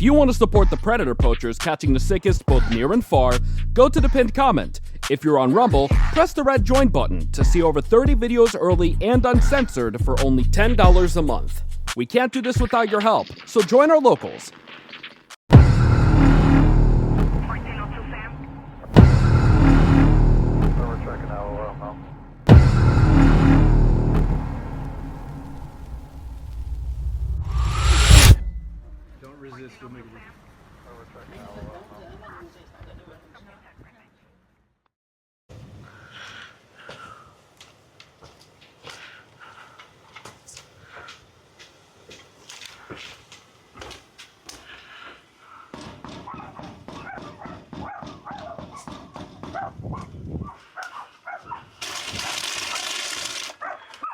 you want to support the predator poachers catching the sickest both near and far, go to the pinned comment. If you're on Rumble, press the red join button to see over 30 videos early and uncensored for only $10 a month. We can't do this without your help, so join our locals. Don't resist, we'll make it.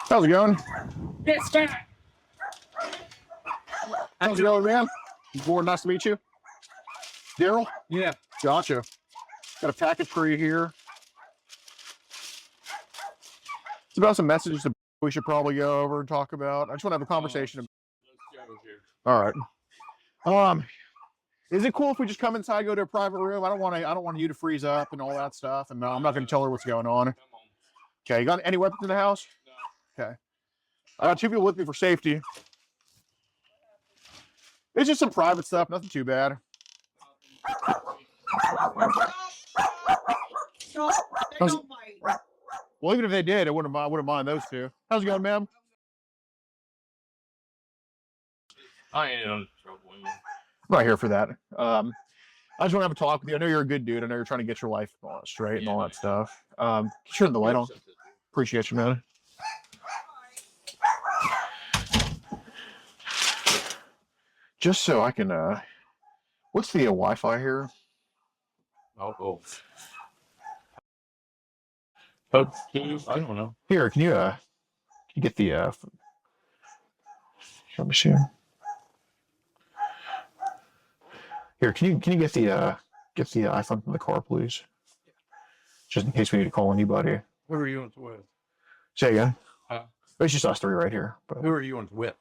How's it going? It's fine. How's it going, man? Gordon, nice to meet you. Daryl? Yeah. Gotcha. Got a package for you here. It's about some messages that we should probably go over and talk about. I just want to have a conversation. Let's go here. All right. Is it cool if we just come inside, go to a private room? I don't want you to freeze up and all that stuff. And I'm not going to tell her what's going on. Come on. Okay. You got any weapons in the house? No. Okay. I got 2 people with me for safety. It's just some private stuff, nothing too bad. Well, even if they did, I wouldn't mind those two. How's it going, ma'am? I ain't in trouble. I'm not here for that. I just want to have a talk with you. I know you're a good dude. I know you're trying to get your life straight and all that stuff. Turn the light on. Appreciate you, man. Just so I can, what's the Wi-Fi here? Oh. I don't know. Here, can you get the, let me see. Here, can you get the iPhone from the car, please? Just in case we need to call anybody. Who are you with? Say again. Huh? It's just us three right here. But, Who are you with?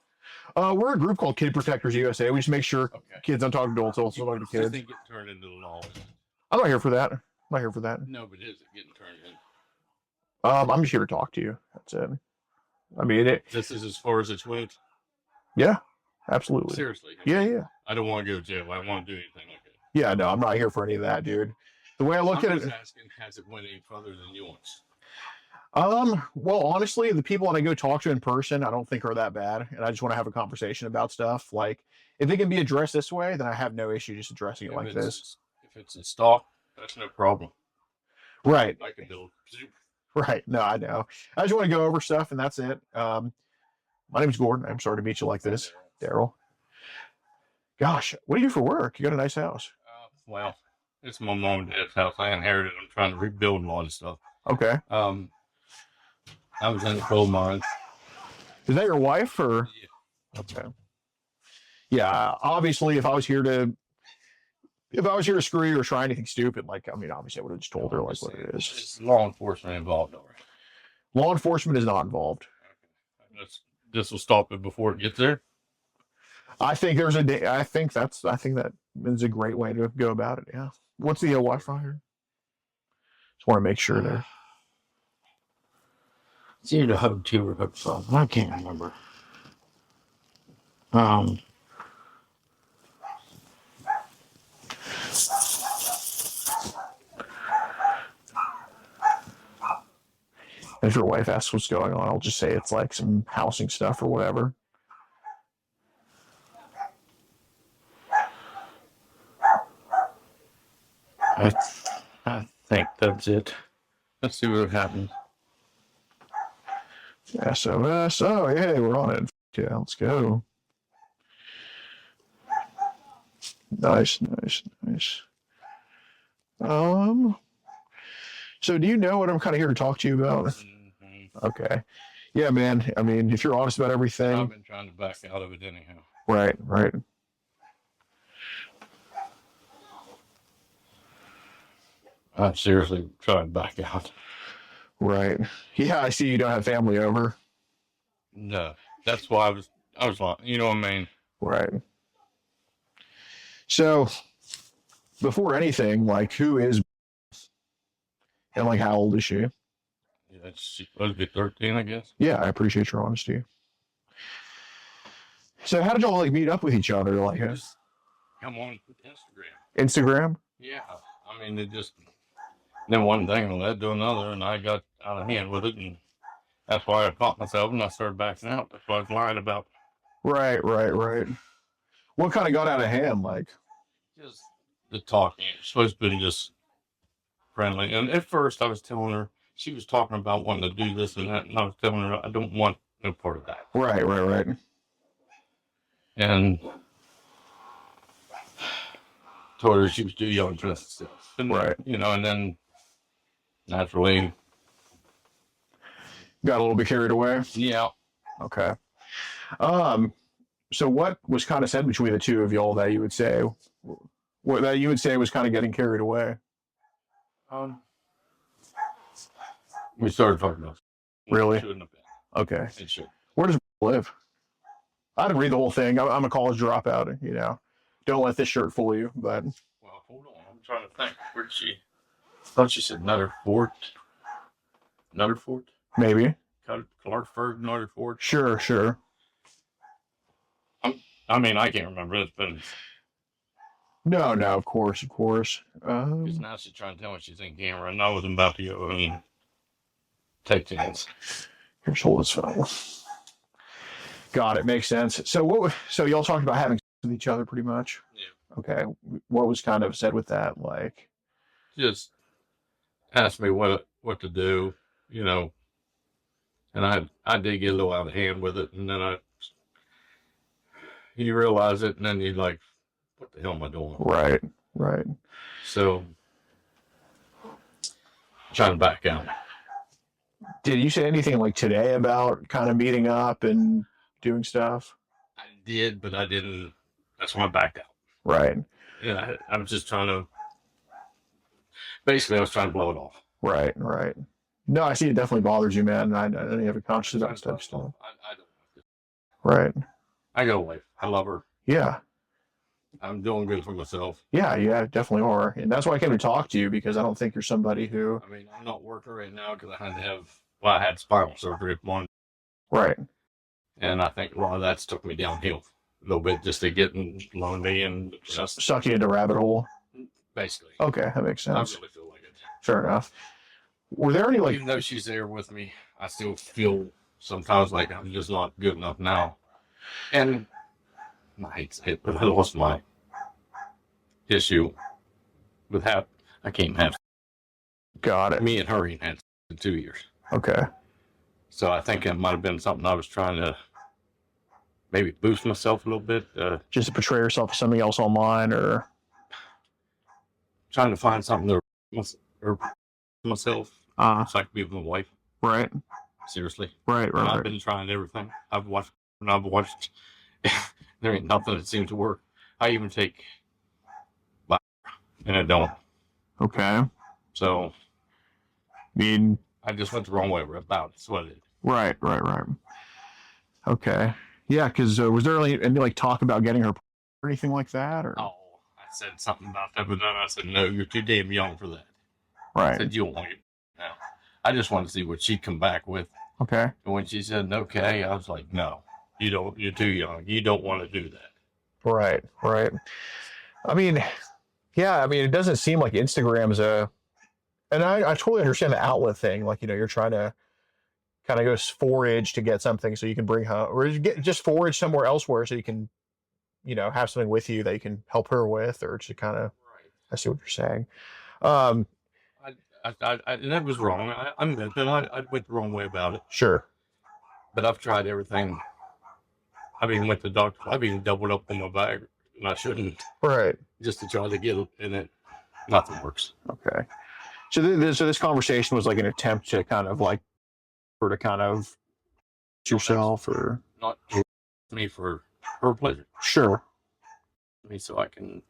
we're a group called Kid Protectors USA. We just make sure kids don't talk to adults, also talk to kids. This thing get turned into the law. I'm not here for that. No, but is it getting turned in? I'm just here to talk to you. That's it. I mean, This is as far as it's went. Yeah, absolutely. Seriously. Yeah. I don't want to go to jail. I don't want to do anything like that. Yeah, no, I'm not here for any of that, dude. The way I look at it, Asking, has it went any further than yours? well, honestly, the people that I go talk to in person, I don't think are that bad, and I just want to have a conversation about stuff. Like, if they can be addressed this way, then I have no issue just addressing it like this. If it's in stock, that's no problem. Right. I can build. Right. No, I know. I just want to go over stuff, and that's it. My name's Gordon. I'm sorry to meet you like this, Daryl. Gosh, what do you do for work? You got a nice house. Well, it's my mom and dad's house. I inherited. I'm trying to rebuild a lot of stuff. Okay. I was in the coal mines. Is that your wife or? Yeah. Okay. Yeah. Obviously, if I was here to screw you or try anything stupid, obviously I would have just told her like what it is. It's law enforcement involved, all right. Law enforcement is not involved. Okay. This will stop it before it gets there. I think that is a great way to go about it. Yeah. What's the Wi-Fi here? Just want to make sure there. It's either Hub 2 or Hub 5. I can't remember. If your wife asks what's going on, I'll just say it's like some housing stuff or whatever. I think that's it. Let's see what happens. SOS. Oh, hey, we're on it. Yeah, let's go. Nice. So do you know what I'm kind of here to talk to you about? Mm-hmm. Okay. Yeah, man. I mean, if you're honest about everything. I've been trying to back out of it anyhow. Right. I'm seriously trying to back out. Right. Yeah, I see you don't have family over. No. That's why I was like, you know what I mean? Right. So before anything, like, who is and like how old is she? Yeah, she's supposed to be 13, I guess. Yeah, I appreciate your honesty. So how did y'all like meet up with each other? Like Just come on Instagram. Instagram? Yeah. I mean, it just, then one thing led to another, and I got out of hand with it, and that's why I caught myself, and I started backing out. That's what I was lying about. Right. What kind of got out of hand? Like, Just the talking. It's supposed to be just friendly. And at first, I was telling her, she was talking about wanting to do this and that, and I was telling her, I don't want no part of that. right. And told her she was too young for this stuff. And, Right. You know, and then naturally, Got a little bit carried away. yeah. Okay. So what was kind of said between the two of y'all that you would say, what that you would say was kind of getting carried away? We started talking about Really? shouldn't have been. Okay. It should. Where does live? I didn't read the whole thing. I'm a college dropout. You know, don't let this shirt fool you. But Well, hold on. I'm trying to think. Where'd she? I thought she said Nutter Fort. Nutter Fort? maybe. Clarksburg, Nutter Fort. Sure. I mean, I can't remember. It's been. No. Of course. Because now she's trying to tell me she's in camera, and I was about to go and take chance. Here's hold this phone. Got it. Makes sense. So so y'all talked about having sex with each other pretty much. Yeah. Okay. What was kind of said with that? Like, Just asked me what to do, you know, and I did get a little out of hand with it, and then you realize it, and then you like, what the hell am I doing? right. So trying to back out. Did you say anything like today about kind of meeting up and doing stuff? I did, but I didn't. That's when I backed out. Right. Yeah, I was just trying to. Basically, I was trying to blow it off. Right. No, I see it definitely bothers you, man. I know you have a conscience about stuff still. I don't. Right. I got a wife. I love her. Yeah. I'm doing good for myself. Yeah, definitely are. And that's why I came to talk to you, because I don't think you're somebody who. I mean, I'm not working right now because I had spinal surgery one. Right. And I think a lot of that's took me downhill a little bit just to get lonely and just Suck you into a rabbit hole. basically. Okay, that makes I sense. really feel like it. Fair enough. Were there any like? Even though she's there with me, I still feel sometimes like I'm just not good enough now. And I hate to say it, but I lost my issue with I can't have Got it. me and her ain't had in 2 years. Okay. So I think it might have been something I was trying to maybe boost myself a little bit. Just to portray yourself as something else online, or Trying to find something to or myself so I could be with my wife. right. Seriously. Right. I've been trying everything. I've watched. There ain't nothing that seems to work. I even take and it don't. Okay. So I mean, I just went the wrong way about it. That's what it is. right. Okay. Yeah, because was there any like talk about getting her or anything like that, or? Oh, I said something about that, but then I said, no, you're too damn young for that. I Right. said, you don't want it now. I just wanted to see what she'd come back with. Okay. And when she said, okay, I was like, no, you don't, you're too young. You don't want to do that. Right. I mean, yeah, it doesn't seem like Instagram's and I totally understand the outlet thing. Like, you're trying to kind of go forage to get something so you can bring home, or just forage somewhere elsewhere so you can, have something with you that you can help her with, or to kind of, Right. I see what you're saying. And that was wrong. I admit that I went the wrong way about it. Sure. But I've tried everything. I've even went to the doctor. I've even doubled up on my bag, and I shouldn't, Right. just to try to get in it. Nothing works. Okay. So this conversation was like an attempt to kind of like, or to kind of yourself, or Not me for her pleasure. sure. Me so I can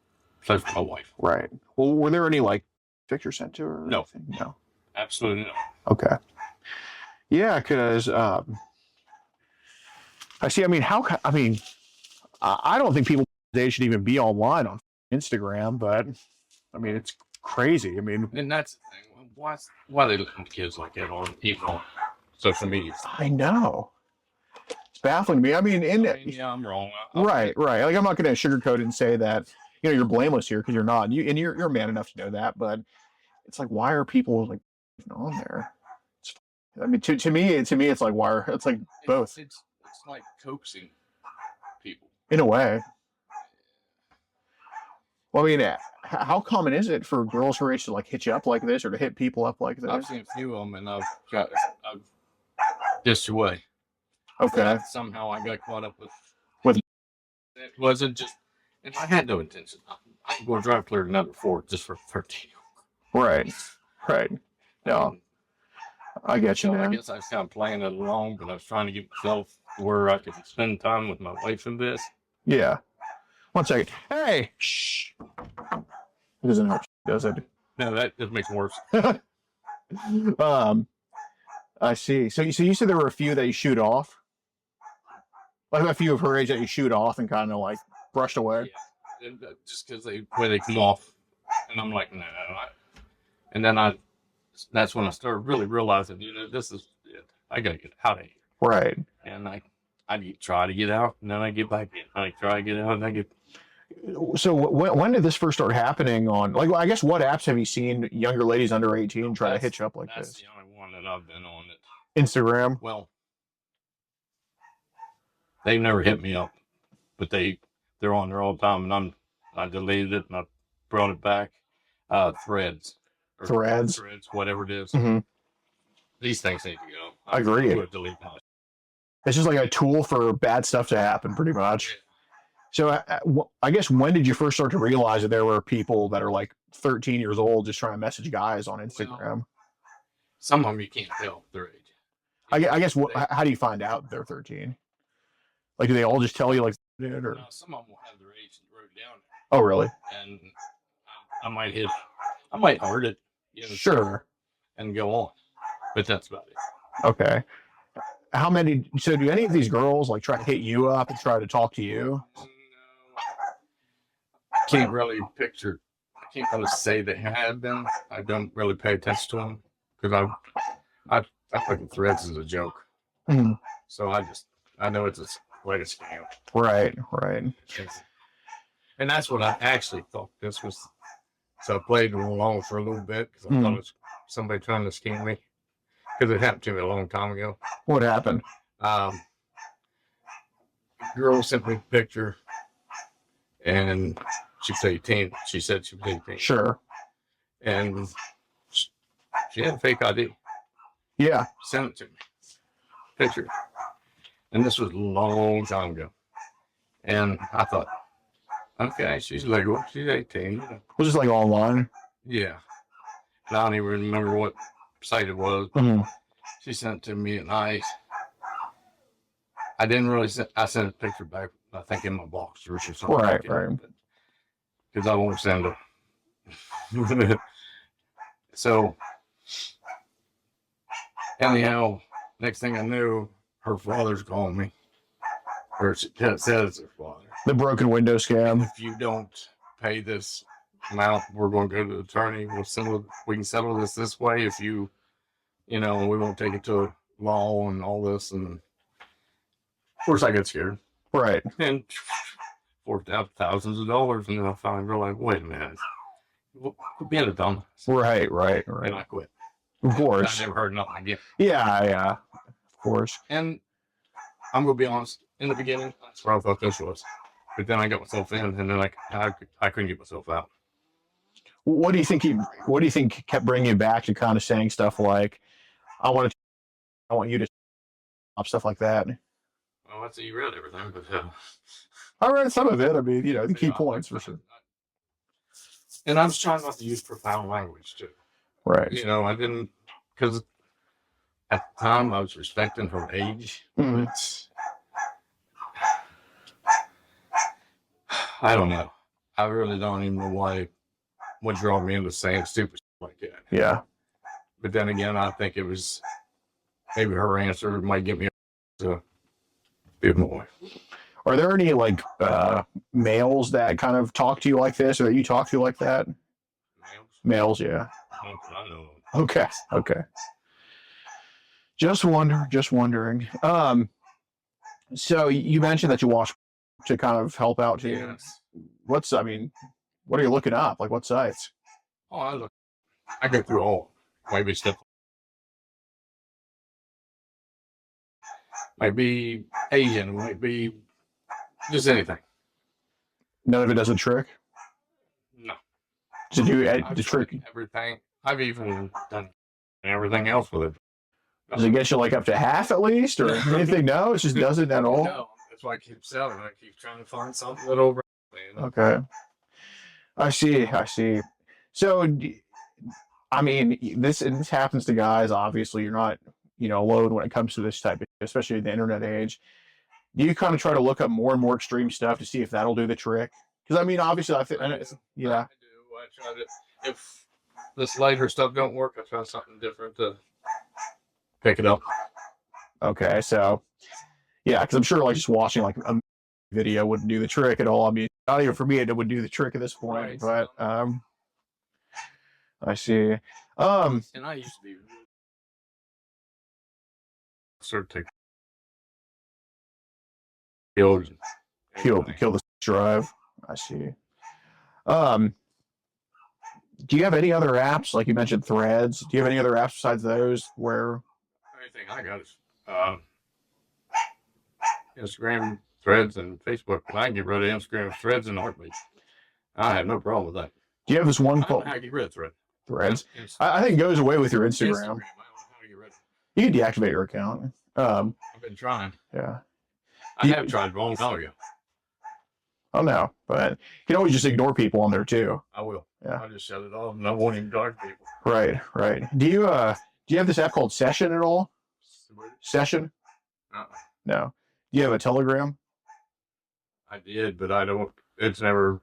pleasure my wife. Right. Well, were there any like pictures sent to her? or No. anything? No. Absolutely no. Okay. Yeah, because I see. I don't think people today should even be online on Instagram, but I mean, it's crazy. I mean, And that's the thing. Why are they looking at kids like that on even on social media? I know. It's baffling to me. I mean, Yeah, I'm wrong. Right. Like, I'm not going to sugarcoat it and say that, you're blameless here, because you're not. And you're man enough to know that. But it's like, why are people like on there? I mean, to me, it's like, why are, it's like both It's like coaxing people. in a way. Well, I mean, how common is it for girls her age to like hit you up like this, or to hit people up like this? I've seen a few of them, and I've dished away. Okay. Somehow I got caught up with. It wasn't just, and I had no intention. I'm going to drive clear to number 4 just for 13. Right. No, I get you, I man. guess I was kind of playing it along, but I was trying to get myself where I could spend time with my wife in this. Yeah. 1 second. Hey, shh. It doesn't help, does it? No, that just makes it worse. I see. So you said there were a few that you shoot off? Like a few of her age that you shoot off and kind of like brushed away? Yeah. And, just because they come off. And I'm like, no. And then that's when I started really realizing, this is it. I got to get out of here. Right. And I try to get out, and then I get back in. I try to get out, and I get. So when did this first start happening on, like, I guess, what apps have you seen younger ladies under 18 try to hit you up like that's this? That's the only one that I've been on it. Instagram? Well, they've never hit me up, but they're on there all the time, and I deleted it and I brought it back. Threads, whatever it is. Mm-hmm. These things need to go. I agree. Delete now. It's just like a tool for bad stuff to happen, pretty much. So I guess, when did you first start to realize that there were people that are like 13 years old just trying to message guys on Instagram? Well, some of them you can't tell their age. I guess how do you find out they're 13? Like, do they all just tell you like it, or? No, some of them will have their age wrote down. Oh, really? And I might heart it. Sure. And go on, but that's about it. Okay. So do any of these girls like try to hit you up and try to talk to you? No. I can't really picture. I can't really say they have been. I don't really pay attention to them because I think Threads is a joke. Mm-hmm. So I know it's a way to scam. Right. And that's what I actually thought this was. So I played along for a little bit because I thought it was somebody trying to scam me. Because it happened to me a long time ago. What happened? Girl sent me a picture, and she was 18. She said she was 18. Sure. And she had a fake ID. Yeah. Sent it to me. Picture. And this was a long time ago. And I thought, okay, she's legal. She's 18. Was this like online? Yeah. And I don't even remember what site it was. Mm-hmm. She sent it to me, and I didn't really I sent a picture back, I think, in my box or something. Right. Because I won't send it. So, anyhow, next thing I knew, her father's calling me. Or it says her father. The broken window scam. If you don't pay this amount, we're going to go to the attorney. We can settle this way. If we won't take it to law and all this. And of course, I get scared. Right. And forked out thousands of dollars, and then I finally realized, wait a minute, we're being a dumb. Right. And I quit. Of course. I never heard nothing again. Yeah. Of course. And I'm gonna be honest. In the beginning, that's where I thought this was, but then I got myself in, and then I couldn't get myself out. What do you think kept bringing you back to kind of saying stuff like, I want you to stop, stuff like that? Well, I'd say you read everything, but I read some of it. I mean, the key points for sure. And I was trying not to use profound language too. Right. I didn't, because at the time I was respecting her age. Mm-hmm. I don't know. I really don't even know what drove me into saying stupid shit like that. Yeah. But then again, I think it was maybe her answer might get me to be more. Are there any like males that kind of talk to you like this, or that you talk to like that? Males? Males, yeah. Not that I know of. Okay, okay. Just wondering. So you mentioned that you watch to kind of help out too. Yes. I mean, what are you looking up? Like what sites? Oh, I go through all. Maybe stuff. Might be Asian. Might be just anything. None of it does a trick. No. To do I've the tried trick. everything. I've even done everything else with it. Does it get you like up to half at least, or anything? No, it just doesn't at all. No, that's why I keep selling. I keep trying to find something that'll. Okay, I see. So, I mean, this happens to guys. Obviously, you're not alone when it comes to this type of, especially in the internet age. Do you kind of try to look up more and more extreme stuff to see if that'll do the trick? Because I mean, obviously, I think, yeah. I do. I try to. If this lighter stuff don't work, I try something different to pick it up. Okay, so yeah, because I'm sure like just watching like a video wouldn't do the trick at all. I mean, not even for me, it would do the trick at this point. Right. But I see. And I used to be sort of take kill the drive. I see. Do you have any other apps? Like you mentioned Threads. Do you have any other apps besides those where anything I got is Instagram, Threads, and Facebook. And I can get rid of Instagram, Threads, and heartbeat. I have no problem with that. do you have this one I don't know called how to get rid of Threads? Instagram. I think it goes away with your Instagram. I don't know how to get rid of You can deactivate your account. I've been trying. Yeah. I have tried a long time ago. Oh no, but you can always just ignore people on there too. I will. Yeah. I just shut it off and I won't even talk to people. Right. Do you have this app called Session at all? Session? No. Do you have a Telegram? I did, but I don't. It's never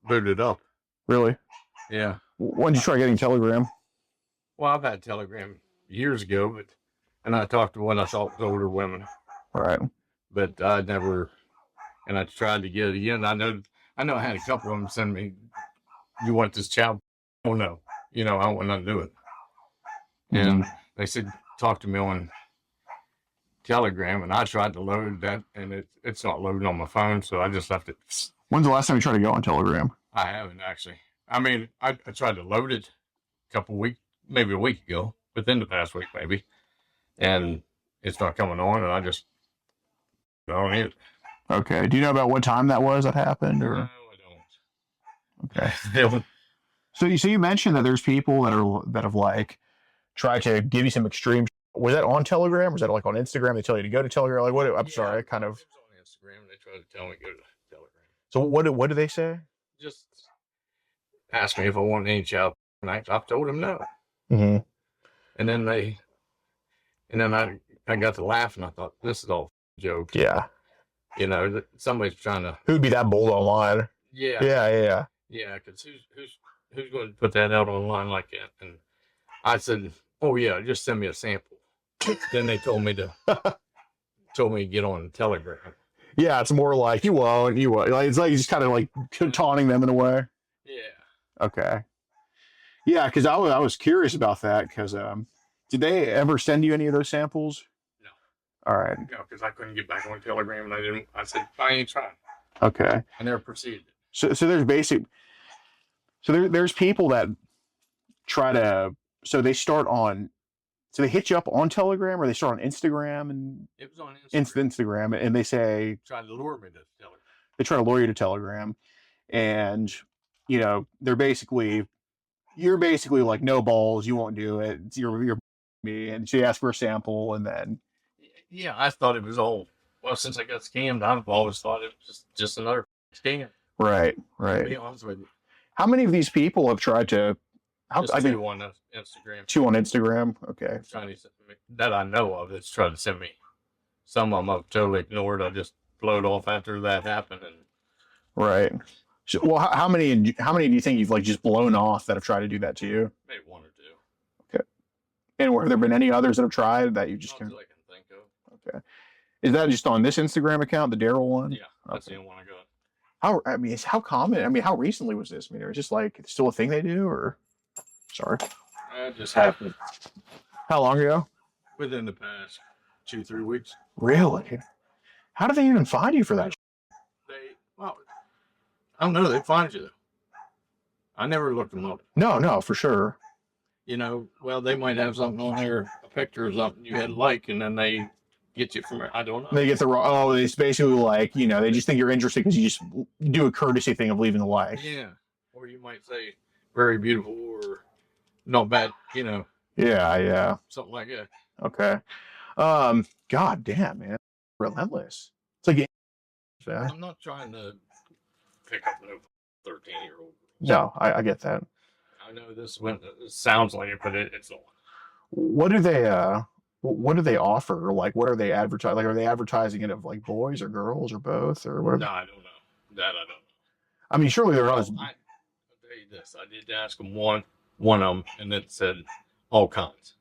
booted up. Really? Yeah. When did you try getting Telegram? Well, I've had Telegram years ago, and I talked to one I thought was older women. Right. But I never, and I tried to get it again. I know I had a couple of them send me, "You want this child?" Oh no, I don't want nothing to do it. And they said, talk to me on Telegram, and I tried to load that, and it's not loading on my phone, so I just left it. When's the last time you tried to go on Telegram? I haven't actually. I mean, I tried to load it maybe a week ago, within the past week maybe, and it's not coming on, and I don't need it. Okay. Do you know about what time that was that happened, or? No, I Okay. don't. So you mentioned that there's people that have like tried to give you some extreme. Was that on Telegram? Or was that like on Instagram? They tell you to go to Telegram. Like what? I'm sorry. I kind of. It was on Instagram. They tried to tell me to go to Telegram. So what do they say? Just asked me if I wanted any child, and I told them no. Mm-hmm. And then I got to laugh, and I thought, this is all joke. Yeah. Somebody's trying to. Who'd be that bold online? Yeah. Yeah, because who's going to put that out online like that? And I said, oh yeah, just send me a sample. Then they told me to get on Telegram. Yeah, it's more like you won't. Like, it's like just kind of like taunting them in a way. Yeah. Okay. Yeah, because I was curious about that because did they ever send you any of those samples? No. All right. No, because I couldn't get back on Telegram, and I said, I ain't trying. Okay. I never proceeded. So there's people that try to they hit you up on Telegram, or they start on Instagram, and it was on Instagram. Instagram, and they say Trying to lure me to Telegram. They try to lure you to Telegram, and you're basically like no balls, you won't do it. You're me, and she asked for a sample, and then yeah, I thought it was all. Well, since I got scammed, I've always thought it was just another scam. Right. To be honest with you. How many of these people have tried to? Two on Instagram. Two on Instagram. Okay. That I know of. That's tried to send me. Some of them I've totally ignored. I just blowed off after that happened. And right. So, well, how many do you think you've like just blown off that have tried to do that to you? Maybe one or two. Okay. And have there been any others that have tried that you just Not that I can think of. Okay. Is that just on this Instagram account, the Daryl one? Yeah, that's the only one I got. How common? I mean, how recently was this? I mean, it's just like it's still a thing they do, or sorry, It just happened how long ago? within the past 2-3 weeks. Really? How do they even find you for that? Well, I don't know. They find you though. I never looked them up. No, for sure. You know, well, they might have something on there, a picture or something you had like, and then they get you from there. I don't know. They get the wrong. Oh, it's basically like they just think you're interested because you just do a courtesy thing of leaving the like. Yeah, or you might say very beautiful or not bad. Yeah. Something like that. Okay. God damn, man, relentless. It's like I'm not trying to pick up no 13-year-old. No, I get that. I know this sounds like it, but it's not. What do they offer? Like, what are they advertising? Like, are they advertising it of like boys or girls or both or whatever? No, I don't know. That I don't know. I mean, surely they're not. I'll tell you this: I did ask them one of them, and it said all kinds.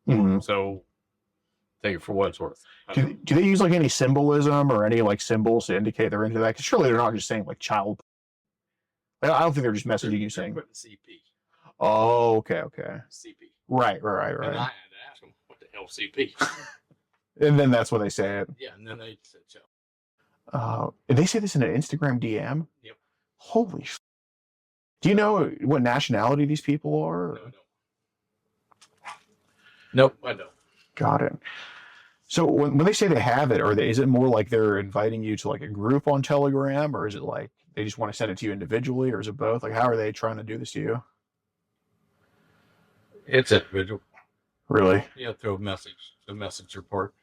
Mm-hmm. So take it for what it's worth. Do they use like any symbolism or any like symbols to indicate they're into that? Because surely they're not just saying like child. I don't think they're just messaging you saying. Putting CP. Oh, okay. CP. Right. And I had to ask them what the hell CP. And then that's when they say it. Yeah, and then they said child. And they say this in an Instagram DM. Yep. Holy. Do you know what nationality these people are? Nope, I don't. Got it. So when they say they have it, is it more like they're inviting you to like a group on Telegram, or is it like they just want to send it to you individually, or is it both? Like, how are they trying to do this to you? It's individual. Really? Yeah, through the message report.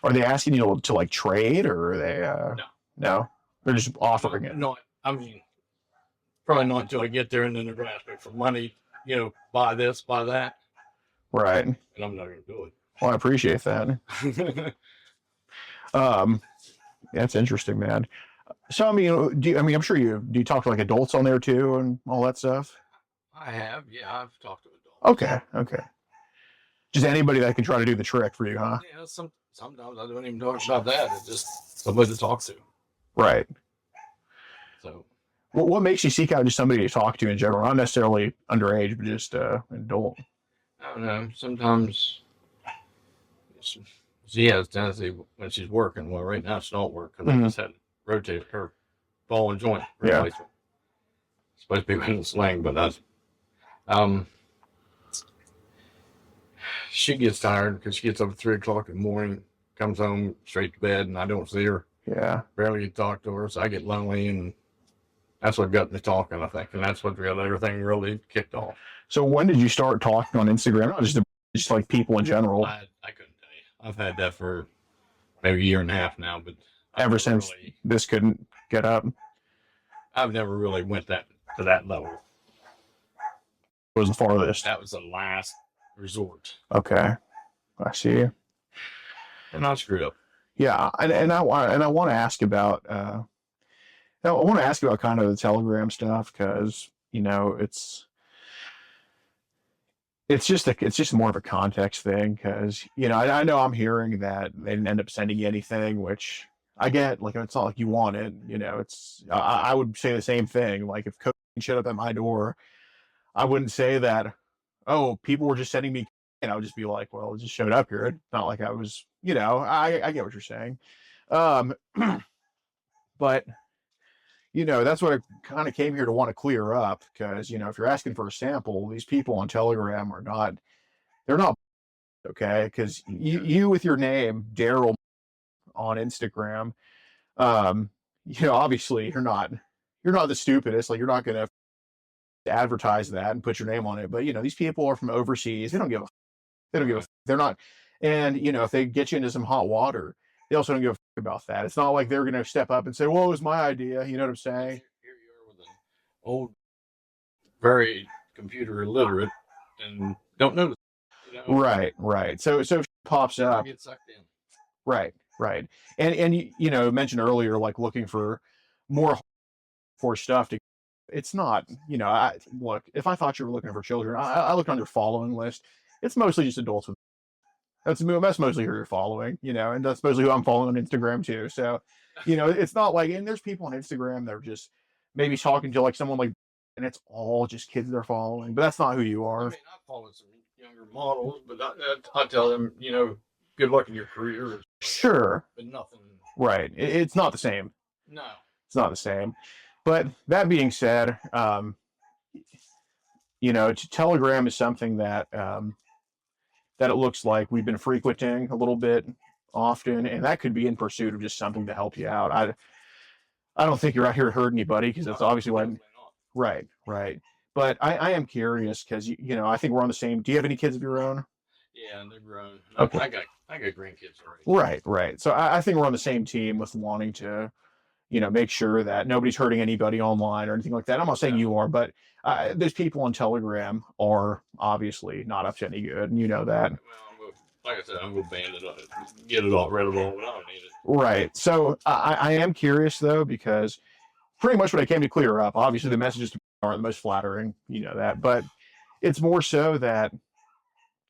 Are they asking you to like trade, or are they? No, they're just offering it. No, I mean, probably not until I get there and then they're going to ask me for money. Buy this, buy that. Right. And I'm not going to do it. Well, I appreciate that. That's interesting, man. So, I mean, I'm sure do you talk to like adults on there too and all that stuff? I have, yeah, I've talked to adults. Okay. Just anybody that can try to do the trick for you, huh? Yeah, sometimes I don't even talk about that. It's just somebody to talk to. Right. So, what makes you seek out just somebody to talk to in general? Not necessarily underage, but just an adult. I don't know. Sometimes she has a tendency when she's working. Well, right now she's not working. I just had rotate her ball and joint replacement. It's supposed to be in the sling, but that's she gets tired because she gets up at 3:00 in the morning, comes home straight to bed, and I don't see her. Yeah. Barely get to talk to her, so I get lonely, and that's what got me talking, I think, and that's what everything really kicked off. So when did you start talking on Instagram? Not just like people in general. I couldn't tell you. I've had that for maybe a year and a half now, but ever since this couldn't get up, I've never really went to that level. What was the farthest? That was the last resort. Okay, I see. And I screwed up. Yeah, and I want to ask about kind of the Telegram stuff because it's just more of a context thing because I know I'm hearing that they didn't end up sending you anything, which I get. Like, it's not like you want it. It's I would say the same thing. Like, if cocaine showed up at my door, I wouldn't say that. Oh, people were just sending me. I would just be like, well, it just showed up here. It's not like I was. I get what you're saying. But that's what I kind of came here to want to clear up because, if you're asking for a sample, these people on Telegram they're not okay. Because you with your name, Daryl, on Instagram, obviously you're not the stupidest. Like, you're not going to advertise that and put your name on it. But, these people are from overseas. They don't give a, they're not. And, if they get you into some hot water, they also don't give a about that. It's not like they're going to step up and say, well, it was my idea. You know what I'm saying? Here you are with an old, very computer illiterate and don't notice. Right. So it pops up. Get sucked in. Right. And you mentioned earlier, like looking for more for stuff it's not, look, if I thought you were looking for children, I looked on your following list. It's mostly just adults with, That's mostly who you're following, and that's mostly who I'm following on Instagram too. So, it's not like, and there's people on Instagram that are just maybe talking to like someone like, and it's all just kids they're following, but that's not who you I are. mean, I follow some younger models, but I tell them, good luck in your career. Sure. But nothing. Right. It's not the same. No. It's not the same. But that being said, Telegram is something that that it looks like we've been frequenting a little bit often, and that could be in pursuit of just something to help you out. I don't think you're out here to hurt anybody, because that's obviously why. Right. But I am curious because I think we're on the same. Do you have any kids of your own? Yeah, they're grown. Okay. I got grandkids already. Right. So I think we're on the same team with wanting to, make sure that nobody's hurting anybody online or anything like that. I'm not saying you are, but those people on Telegram are obviously not up to any good, and you know that. Well, like I said, I'm going to ban it up, get it all, rid of all, but I don't need it. Right. So I am curious, though, because pretty much what I came to clear up, obviously the messages aren't the most flattering, that, but it's more so that,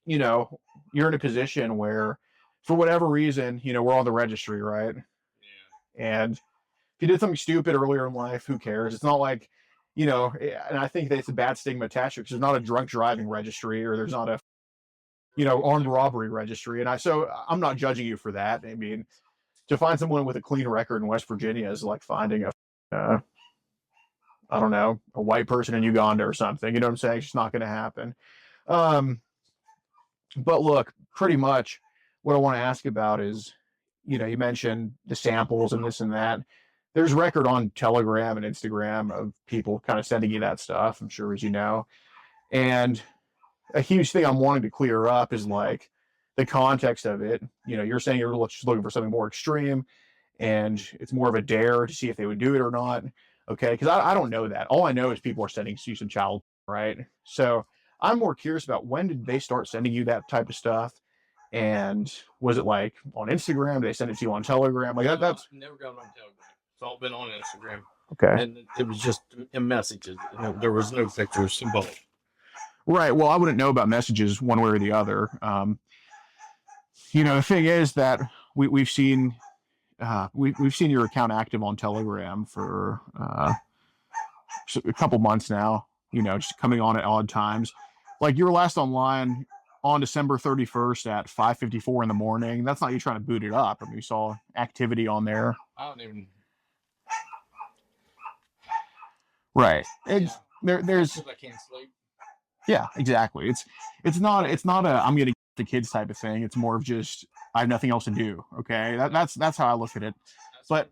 you're in a position where, for whatever reason, we're on the registry, right? Yeah. And if you did something stupid earlier in life, who cares? It's not like, and I think that's a bad stigma attached to it, because there's not a drunk driving registry, or there's not a, armed robbery registry. And so I'm not judging you for that. I mean, to find someone with a clean record in West Virginia is like finding I don't know, a white person in Uganda or something. You know what I'm saying? It's just not going to happen. But look, pretty much what I want to ask about is, you mentioned the samples and this and that. There's record on Telegram and Instagram of people kind of sending you that stuff, I'm sure, as you know. And a huge thing I'm wanting to clear up is like the context of it. You're saying you're just looking for something more extreme, and it's more of a dare to see if they would do it or not. Okay, because I don't know that. All I know is people are sending you some child, right? So I'm more curious about, when did they start sending you that type of stuff? And was it like on Instagram? Did they send it to you on Telegram? Like that's never got on Telegram. It's all been on Instagram. Okay. And it was just in messages. There was no pictures involved. Right. Well, I wouldn't know about messages one way or the other. The thing is that we've seen your account active on Telegram for a couple months now. Just coming on at odd times. Like you were last online on December 31st at 5:54 in the morning. That's not you trying to boot it up. I mean, we saw activity on there. I don't even. Right. There's. I can't sleep. Yeah, exactly. It's not a I'm gonna get the kids type of thing. It's more of just I have nothing else to do. Okay, that's how I look at it. But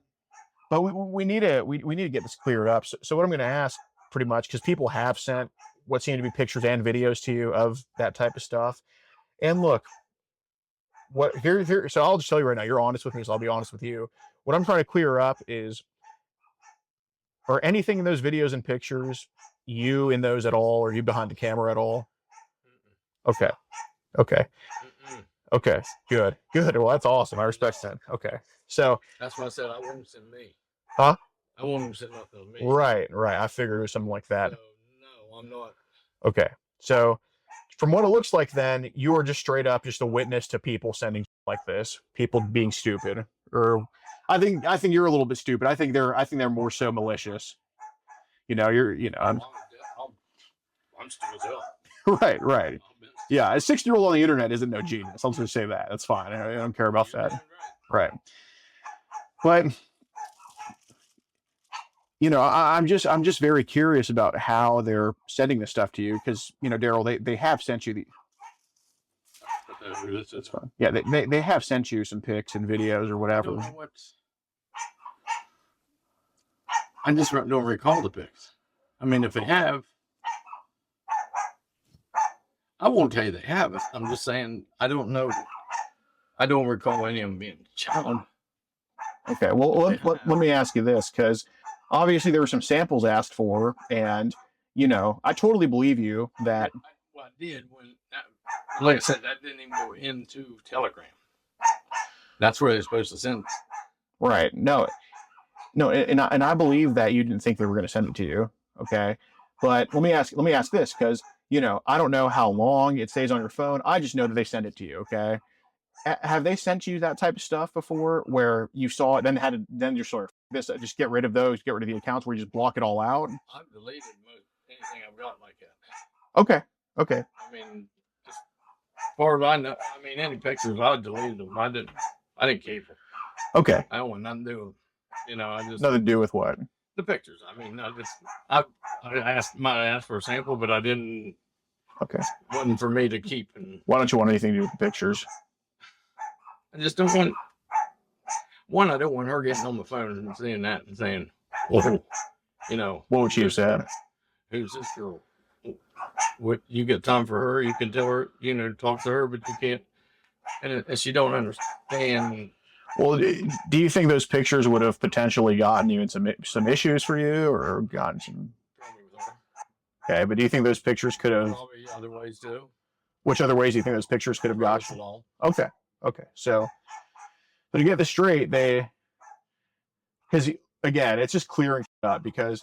we need to get this cleared up. So what I'm going to ask, pretty much, because people have sent what seem to be pictures and videos to you of that type of stuff. And look, so I'll just tell you right now, you're honest with me, so I'll be honest with you. What I'm trying to clear up is, are anything in those videos and pictures you in those at all? Or you behind the camera at all? Okay. Okay. Good. Well, that's awesome. I respect that. Okay. So that's why I said I won't send me. Huh? I won't even send nothing to me. Right. I figured it was something like that. So, no, I'm not. Okay. So from what it looks like, then you are just straight up just a witness to people sending like this, people being stupid. Or I think you're a little bit stupid. I think they're more so malicious. I'm stupid as hell. Right. Yeah, a 60-year-old on the internet isn't no genius. I'll just say that. That's fine. I don't care about that. Right. But I'm just very curious about how they're sending this stuff to you, because Daryl, they have sent you the. That's fine. Yeah, they have sent you some pics and videos or whatever. I just don't recall the pics. I mean, if they have, I won't tell you they haven't. I'm just saying I don't know. I don't recall any of them being child. Okay, well, let me ask you this, because obviously there were some samples asked for, and I totally believe you that. I did like I said, that didn't even go into Telegram. That's where they're supposed to send it. Right. No, and I believe that you didn't think they were going to send it to you. Okay, but let me ask this, because I don't know how long it stays on your phone. I just know that they send it to you. Okay, have they sent you that type of stuff before where you saw it, then you're sort of this, just get rid of those, get rid of the accounts where you just block it all out? I've deleted anything I've got like that. Okay. I mean, just as far as I know, I mean, any pictures, I deleted them. I didn't keep them. Okay. I don't want nothing to do with them. You know, I just Nothing to do with what? the pictures. I mean, I might ask for a sample, but I didn't. Okay. Wasn't for me to keep. And why don't you want anything to do with the pictures? I just don't want. One, I don't want her getting on the phone and seeing that and saying, "Well, you know." What would she have said? Who's this girl? What, you get time for her? You can tell her, you know, talk to her, but you can't. And she don't understand. Well, do you think those pictures would have potentially gotten you in some issues for you, or gotten some? Okay, but do you think those pictures could have? Probably other ways too. Which other ways do you think those pictures could have got you? Okay. So to get this straight, because again, it's just clearing up. Because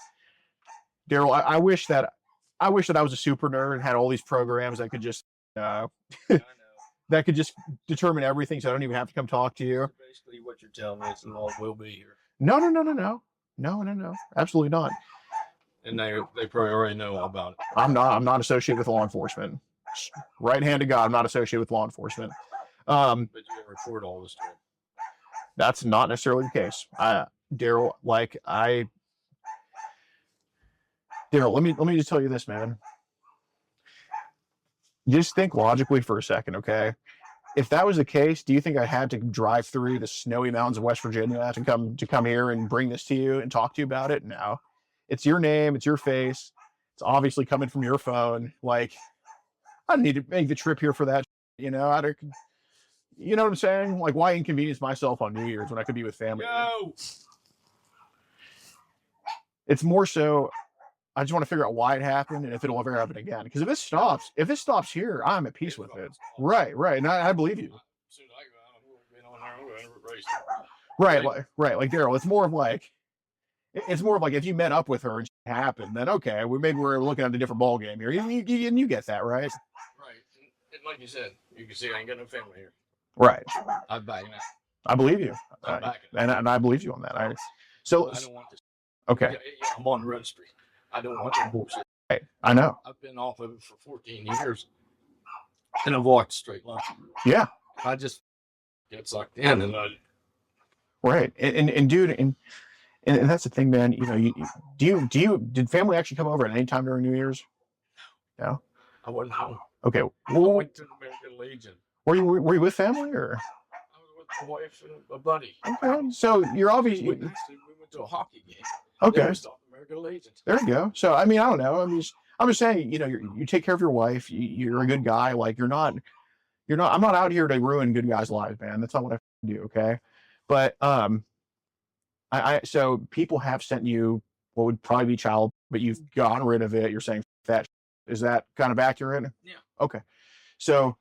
Daryl, I wish that I was a super nerd and had all these programs that could just that could just determine everything, so I don't even have to come talk to you. Basically, what you're telling me is the law will be here. No, absolutely not. And they probably already know all about it. I'm not associated with law enforcement. Right hand to God, I'm not associated with law enforcement. But you report all this to them. That's not necessarily the case. Daryl, let me just tell you this, man. Just think logically for a second, okay? If that was the case, do you think I had to drive through the snowy mountains of West Virginia to come here and bring this to you and talk to you about it? No. It's your name, it's your face. It's obviously coming from your phone. Like, I don't need to make the trip here for that. You know, you know what I'm saying? Like, why inconvenience myself on New Year's when I could be with family? No. It's more so, I just want to figure out why it happened and if it'll ever happen again. Because if it stops here, I'm at peace with it. Right. And I believe you. Right. Like Daryl, it's more of like if you met up with her and it happened, then okay, maybe we're looking at a different ball game here. And you get that, right? Right. And like you said, you can see I ain't got no family here. Right. I'm backing that. I believe you. I'm backing and I believe you on that. I don't want this. Okay. Yeah, I'm on the registry. I don't want that bullshit. Right. I know. I've been off of it for 14 years. And I've walked straight line. Yeah. I just get sucked in and right. And dude, and that's the thing, man. You know, did family actually come over at any time during New Year's? No. I wasn't home. Okay. I went to the American Legion. Were you with family or? I was with my wife and a buddy. Okay. So you're obviously. We went to a hockey game. Okay. American Legion. There you go. So I mean, I don't know. I'm just saying, you know, you take care of your wife. You're a good guy. Like you're not. I'm not out here to ruin good guys' lives, man. That's not what I do. Okay. But so people have sent you what would probably be child, but you've gotten rid of it. You're saying that. Is that kind of accurate? Yeah. Okay. So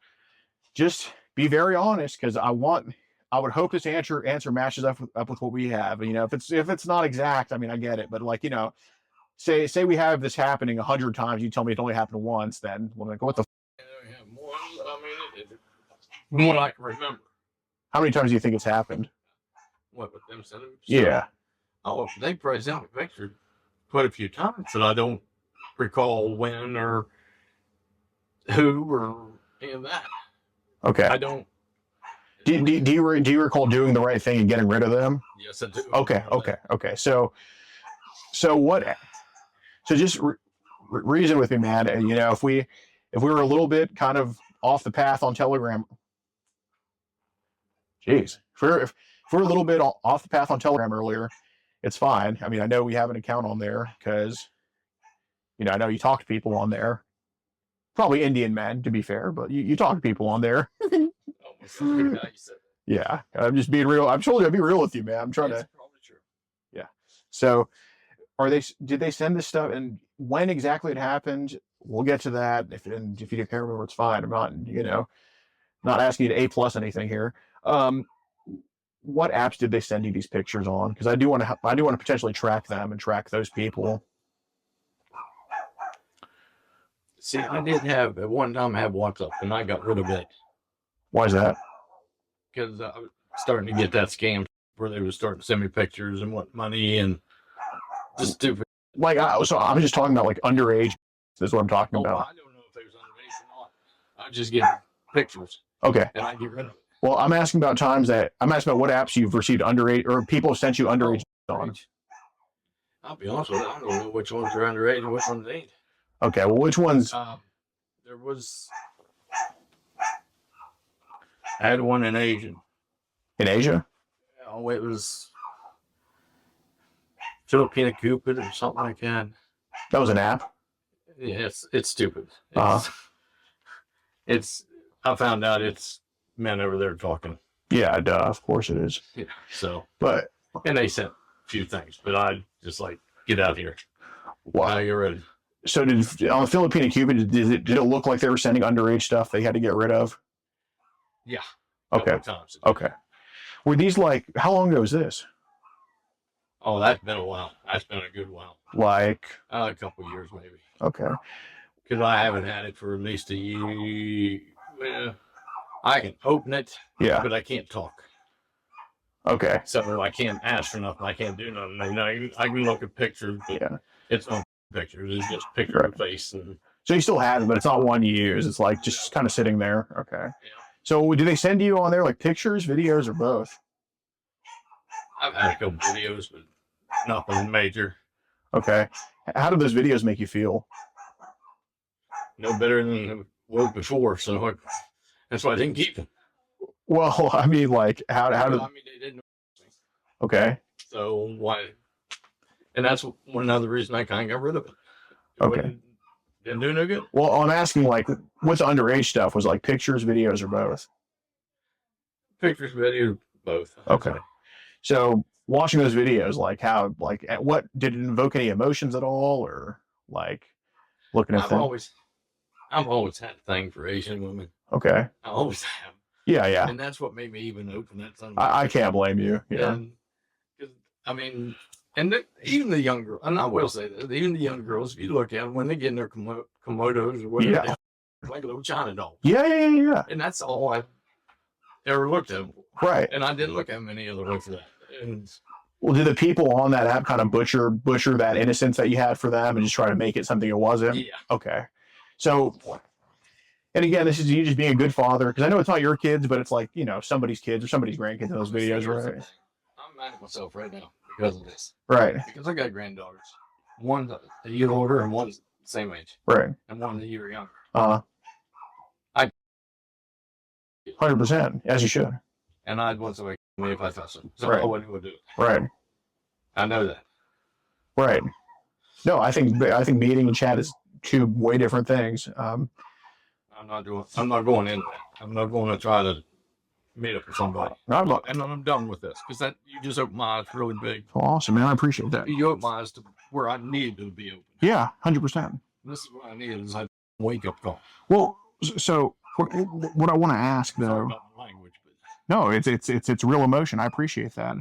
just be very honest, because I would hope this answer matches up with what we have. You know, if it's not exact, I mean, I get it, but like, you know, say we have this happening 100 times, you tell me it only happened once, then we're like, what the? More. I mean, more I can remember. How many times do you think it's happened? What, with them sending? Yeah. Oh, they probably sent me pictures quite a few times, but I don't recall when or who or any of that. Okay. I don't. Do you recall doing the right thing and getting rid of them? Yes, I do. Okay. So what? So just reason with me, man. And you know, if we were a little bit kind of off the path on Telegram, jeez, if we're a little bit off the path on Telegram earlier, it's fine. I mean, I know we have an account on there because, you know, I know you talk to people on there. Probably Indian men, to be fair, but you talk to people on there. Yeah, I'm just being real. I'm told you I'd be real with you, man. I'm trying to. Probably true. Yeah. So, did they send this stuff, and when exactly it happened? We'll get to that. If you can't remember, it's fine. I'm not, you know, not asking you to A+ anything here. What apps did they send you these pictures on? Because I do want to potentially track them and track those people. See, I did have at one time have WhatsApp, and I got rid of it. Why is that? because I was starting to get that scam where they were starting to send me pictures and want money and just stupid. Like, so I'm just talking about like underage. That's what I'm talking Oh, about. I don't know if they was underage or not. I just get pictures Okay. and I get rid of it. Well, I'm asking about what apps you've received underage or people have sent you underage on. I'll be honest with you, I don't know which ones are underage and which ones ain't. Okay, well, which ones? There was, I had one in Asia. In Asia? Oh, it was Filipino Cupid or something like that. That was an app? Yeah, it's stupid. It's, I found out it's men over there talking. Yeah, duh, of course it is. Yeah, so. But. And they sent a few things, but I just like, get out of here. Wow. You're ready. So on the Filipino Cupid, did it look like they were sending underage stuff they had to get rid of? Yeah. Okay. Times. Okay. Were these like, how long ago was this? Oh, that's been a while. That's been a good while. Like? A couple of years maybe. Okay. Because I haven't had it for at least a year. Well, I can open it, yeah, but I can't talk. Okay. So I can't ask for nothing. I can't do nothing. I can look at pictures, but yeah, it's not pictures. It's just picture of face. And so you still have it, but it's not one you use. It's like just kind of sitting there. Okay. Yeah. So do they send you on there like pictures, videos, or both? I've had a couple videos, but nothing major. Okay. How do those videos make you feel? No better than it was before, so that's why I didn't keep them. Well, I mean, like, how do? I mean, they didn't. Okay. So why? And that's one other reason I kind of got rid of it. Okay. Didn't do no good. Well, I'm asking, like, what's the underage stuff? Was it like pictures, videos, or both? Pictures, videos, both. Okay. So watching those videos, like how, like, what did it invoke any emotions at all, or like looking at things? I've always had a thing for Asian women. Okay. I always have. Yeah, yeah. And that's what made me even open that. I can't blame you. Yeah. And, I mean, even the young girls, and I will say that, even the young girls, if you look at them, when they get in their komodos or whatever, they're like a little China doll. Yeah. And that's all I ever looked at. Right. And I didn't look at many other ones for that. And, well, did the people on that app kind of butcher that innocence that you had for them and just try to make it something it wasn't? Yeah. Okay. So, and again, this is you just being a good father, because I know it's not your kids, but it's like, you know, somebody's kids or somebody's grandkids in those videos, right? I'm mad at myself right now because of this. Right. Because I got granddaughters. One's a year older and one's the same age. Right. And one's a year younger. 100%, as you should. And I'd want somebody to me if I felt so. So right. I wouldn't do it. Right. I know that. Right. No, I think meeting and chat is two way different things. I'm not going in that. I'm not going to try to meet up with somebody. And I'm done with this because that you just opened my eyes really big. Oh, awesome, man. I appreciate that. You opened my eyes to where I needed to be open. Yeah, 100%. This is what I needed is a wake up call. Well, so what I want to ask though. Sorry about my language, but no, it's real emotion. I appreciate that.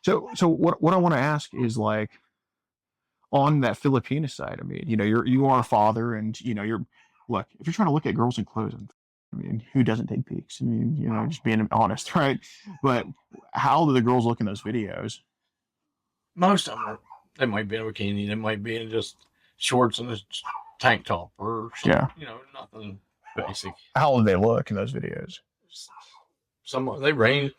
So what I want to ask is, like, on that Filipino side, I mean, you know, you are a father, and you know, look, if you're trying to look at girls in clothes, I mean, who doesn't take peeks? I mean, you know, just being honest, right? But how do the girls look in those videos? Most of them, they might be in a bikini, they might be in just shorts and a tank top, or something, you know, nothing basic. How do they look in those videos? Some they range.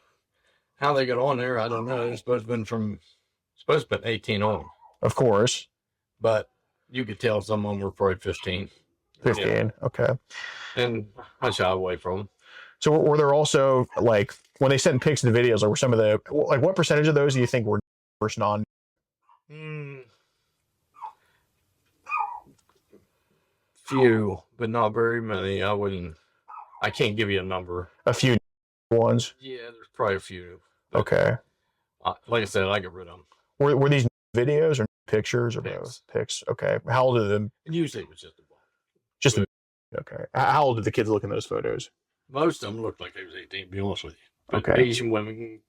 How they got on there, I don't know. It's supposed to be 18 on. Of course. But you could tell some of them were probably 15. 15, yeah. Okay. And I shy away from them. So were there also, like, when they sent pics in the videos, like, were some of the, like, what percentage of those do you think were versus non? Few, but not very many. I can't give you a number. A few ones? Yeah, there's probably a few. Okay. Like I said, I get rid of them. Were these videos or pictures or both? Pics. Okay. How old are them? Usually it was just a ball. Just a, okay. How old did the kids look in those photos? Most of them looked like they was 18, to be honest with you. But okay. Asian women,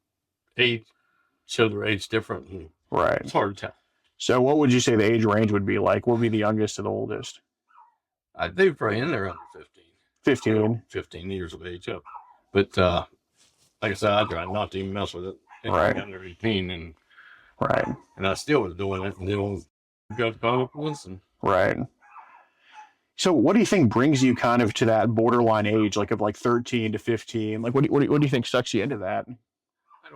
show their age different. And right. It's hard to tell. So what would you say the age range would be like? What would be the youngest to the oldest? They were probably in there under 15. 15. 15 years of age up. But like I said, I tried not to even mess with it. Right. Under 18, and Right. I still was doing it, and then got caught up with some. Right. So what do you think brings you kind of to that borderline age, like of like 13 to 15? Like what do you think sucks you into that? I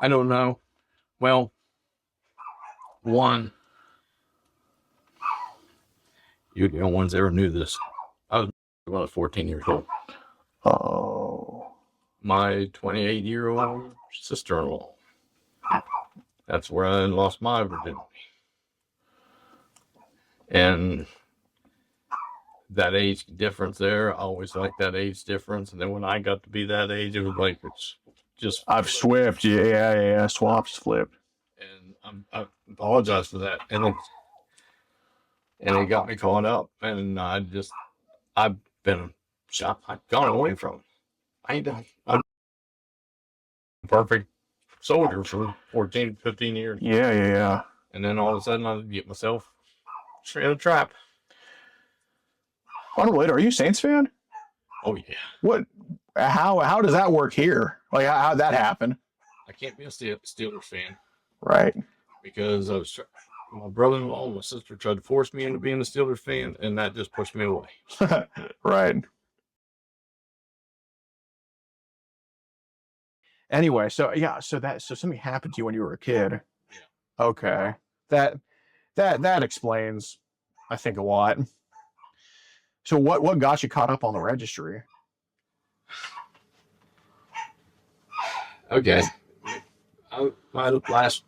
don't know. Well, one, you the only ones ever knew this. I was 14 years old. Oh. My 28-year-old sister-in-law. That's where I lost my virginity. And that age difference there, I always liked that age difference. And then when I got to be that age, it was like, it's just. I've swapped. Yeah. Swaps, flipped. And I apologize for that. And it got me caught up. And I've been shot. I've gone away from it. I ain't done. I'm a perfect soldier for 14, 15 years. Yeah. And then all of a sudden I get myself straight in a trap. Unrelated, are you a Saints fan? Oh yeah. What? How does that work here? Like how'd that happen? I can't be a Steelers fan Right. because my brother-in-law and my sister tried to force me into being a Steelers fan, and that just pushed me away. Right. Anyway, so something happened to you when you were a kid. Yeah. Okay. That explains, I think, a lot. So what got you caught up on the registry? Okay. My last.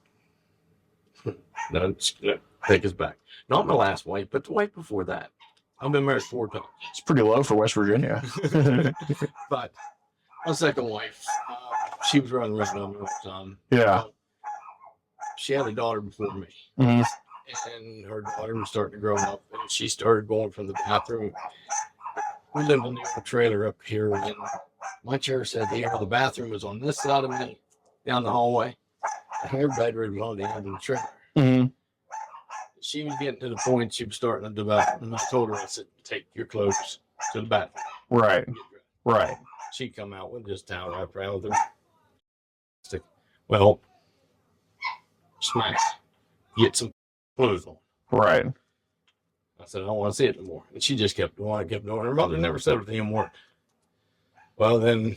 No, take us back. Not my last wife, but the wife before that. I've been married 4 times. It's pretty low for West Virginia. But my second wife, she was running around all the time. Yeah. She had a daughter before me. Mhm. And her daughter was starting to grow up, and she started going from the bathroom. We lived in the old trailer up here, and my chair said the bathroom was on this side of me, down the hallway. And her bedroom was on the end of the trailer. Mm-hmm. She was getting to the point she was starting to develop, and I told her, I said, take your clothes to the bathroom. Right. Right. She'd come out with this towel wrapped around with her. Well, smash. Get some clothes on. Right. I said, I don't want to see it anymore. And she just kept going. Her mother never said a damn word. Well, then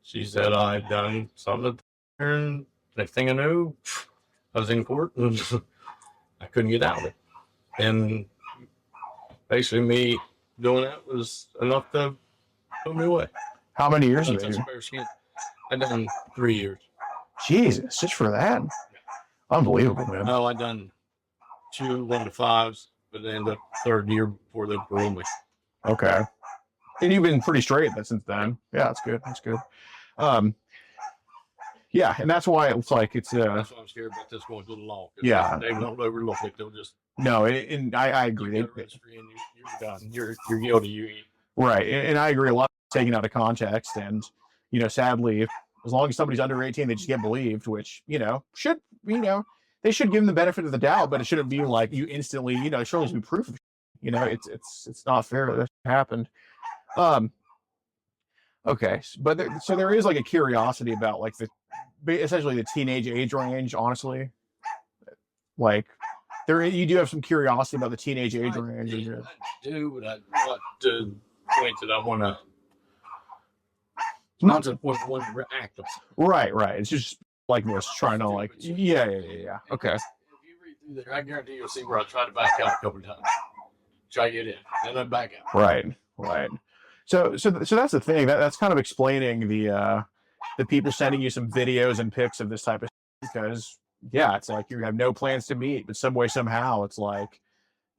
she said I'd done something to her, and next thing I knew, I was in court and I couldn't get out of it. And basically me doing that was enough to put me away. How many years ago? I done 3 years. Jesus, just for that? Unbelievable, man. No, I done 2 1-to-5s, but then the 3rd year before they paroled me. Okay. And you've been pretty straight since then. Yeah, that's good. That's good. Yeah, and that's why it's like it's that's why I'm scared about this going to the law. Yeah, they won't overlook it. They'll just and I agree. You're done. You're guilty. You right, and I agree. A lot taken out of context, and sadly, as long as somebody's under 18, they just get believed, which should they should give them the benefit of the doubt, but it shouldn't be like you instantly it should always be proof of it's not fair that this happened. Okay, but there is like a curiosity about like essentially the teenage age range, honestly. Like you do have some curiosity about the teenage age range. I do, but I want to point that I want to not to point one react. Right. It's just like this, trying to like yeah. Okay. If you read through there, I guarantee you'll see where I try to back out a couple of times. Try to get in, then I back out. Right. So that's the thing. That's kind of explaining the people sending you some videos and pics of this type of because it's like you have no plans to meet, but some way somehow it's like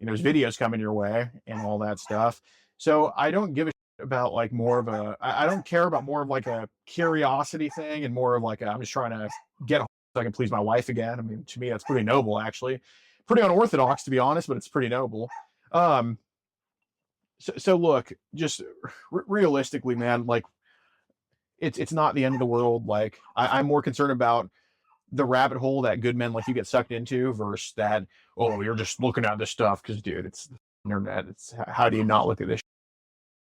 there's videos coming your way and all that stuff. So I don't give a shit about like more of a I don't care about more of like a curiosity thing and more of like I'm just trying to get so I can please my wife again. I mean, to me that's pretty noble, actually. Pretty unorthodox, to be honest, but it's pretty noble. So look, just realistically, man, like it's not the end of the world. Like I'm more concerned about the rabbit hole that good men like you get sucked into versus that, you're just looking at this stuff because, dude, it's the internet. It's how do you not look at this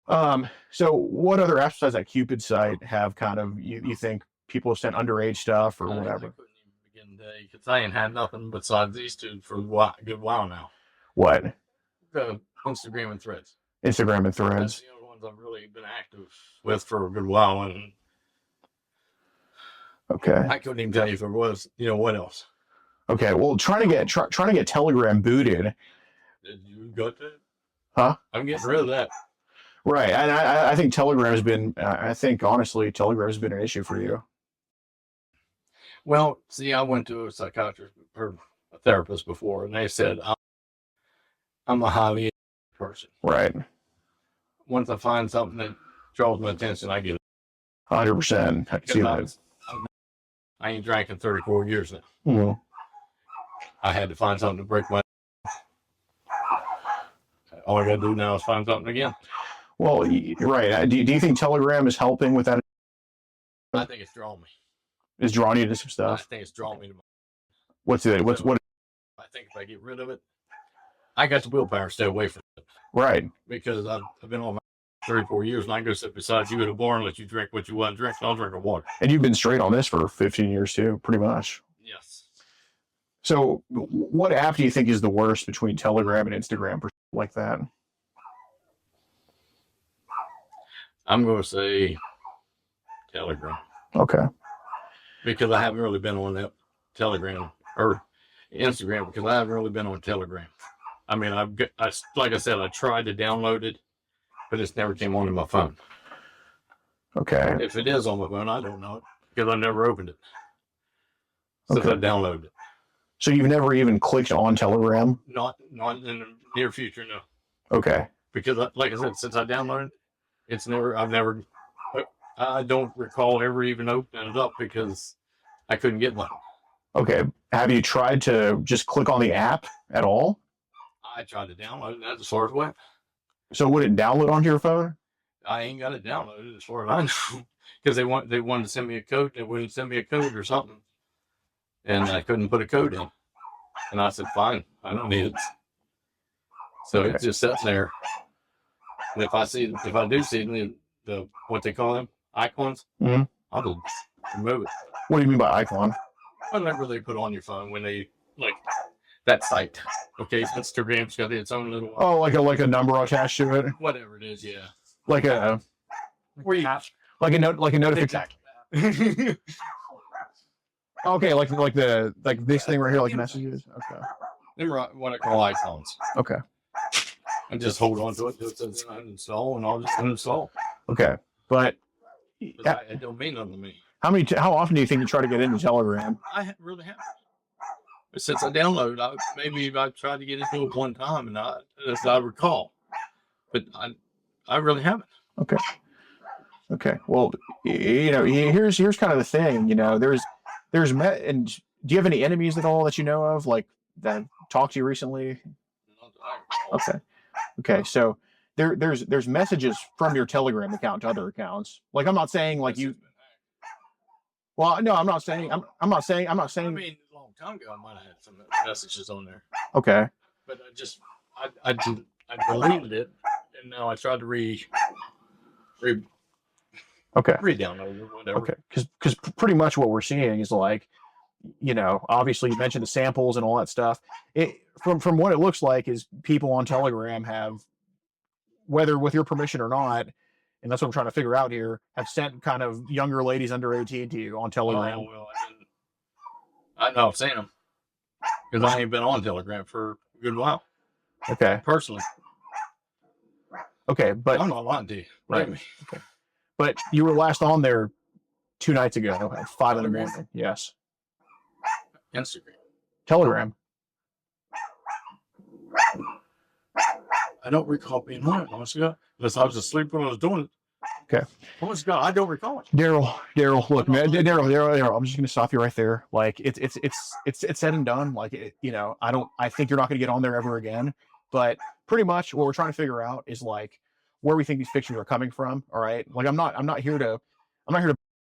So what other apps besides that Cupid site have kind of you think people have sent underage stuff or I whatever? couldn't even begin to, because I ain't had nothing besides these two for a good while now. What? Instagram and Threads. Instagram and That's Threads. the only ones I've really been active with for a good while, and Okay. I couldn't even tell you if there was, what else. Okay. Well, trying to get Telegram booted. Did you got that? Huh? I'm getting rid of that. Right. And I think Telegram has been. I think honestly, Telegram has been an issue for you. Well, see, I went to a psychiatrist or a therapist before, and they said I'm a highly person. Right. Once I find something that draws my attention, I get it. 100%. I can see that. I ain't drank in 34 years now. Mm-hmm. I had to find something to break my. All I got to do now is find something again. Well, right. Do you think Telegram is helping with that? I think it's drawing me. Is drawing you to some I stuff? think it's drawing me to. What's it? What? I think if I get rid of it, I got the willpower to stay away from it. Right. Because I've been on my 34 years, and I go sit beside you at a bar and let you drink what you want to drink, and I'll drink a water. And you've been straight on this for 15 years too, pretty much. Yes. So, what app do you think is the worst between Telegram and Instagram for like that? I'm going to say Telegram. Okay. Because I haven't really been on that Telegram or Instagram, because I haven't really been on Telegram. I mean, like I said, I tried to download it, but it's never came onto my phone. Okay. If it is on my phone, I don't know it because I never opened it since Okay. I downloaded it. So you've never even clicked on Telegram? Not in the near future, no. Okay. Because, like I said, since I downloaded it, I don't recall ever even opening it up because I couldn't get one. Okay. Have you tried to just click on the app at all? I tried to download it, and that's as far as it went. So would it download onto your phone? I ain't got it downloaded as far as I know, because they wanted to send me a code. They wouldn't send me a code or something, and I couldn't put a code in. And I said, "Fine, I don't need it." So Okay. It's just sitting there. And if I do see the what they call them icons, Mhm. I'll just remove it. What do you mean by icon? Whatever they put on your phone when they like that site. Okay, Instagram's got its own little Oh, like a number attached to it, whatever it is. Yeah. like a notification. Exactly. Okay, like this thing right here, like messages. Okay. Them are what I call icons. Okay. I just hold on to it until it says uninstall, and I'll just uninstall. Okay. But It don't mean nothing to me. how often do you think you try to get into Telegram? I really haven't. But since I downloaded, I tried to get into it one time, and as I recall, but I really haven't. Okay. Okay. Well, here's kind of the thing. And do you have any enemies at all that you know of, like that talked to you recently? Okay. Okay. So there's messages from your Telegram account to other accounts. Like, I'm not saying like you. Well, no, I'm not saying. I'm not saying. I mean, a long time ago, I might have had some messages on there. Okay. But I deleted it, and now I tried to Okay. re-download it or whatever. Okay. Because pretty much what we're seeing is like, obviously you mentioned the samples and all that stuff. From what it looks like is people on Telegram have, whether with your permission or not, and that's what I'm trying to figure out here, have sent kind of younger ladies under 18 to you on Telegram. Oh, well, I know I've seen them because I ain't been on Telegram for a good while. Okay. Personally. Okay, but I'm not lying to you. Right. Okay. But you were last on there 2 nights ago at 5 in the Telegram? morning. Yes. Instagram. Telegram. I don't recall being on it, honestly, unless I was asleep when I was doing it. Okay. Honest God, I don't recall it. Daryl, look, man, Daryl, I'm just gonna stop you right there. Like, it's said and done. Like, I think you're not gonna get on there ever again. But pretty much what we're trying to figure out is like where we think these pictures are coming from. All right. Like, I'm not here to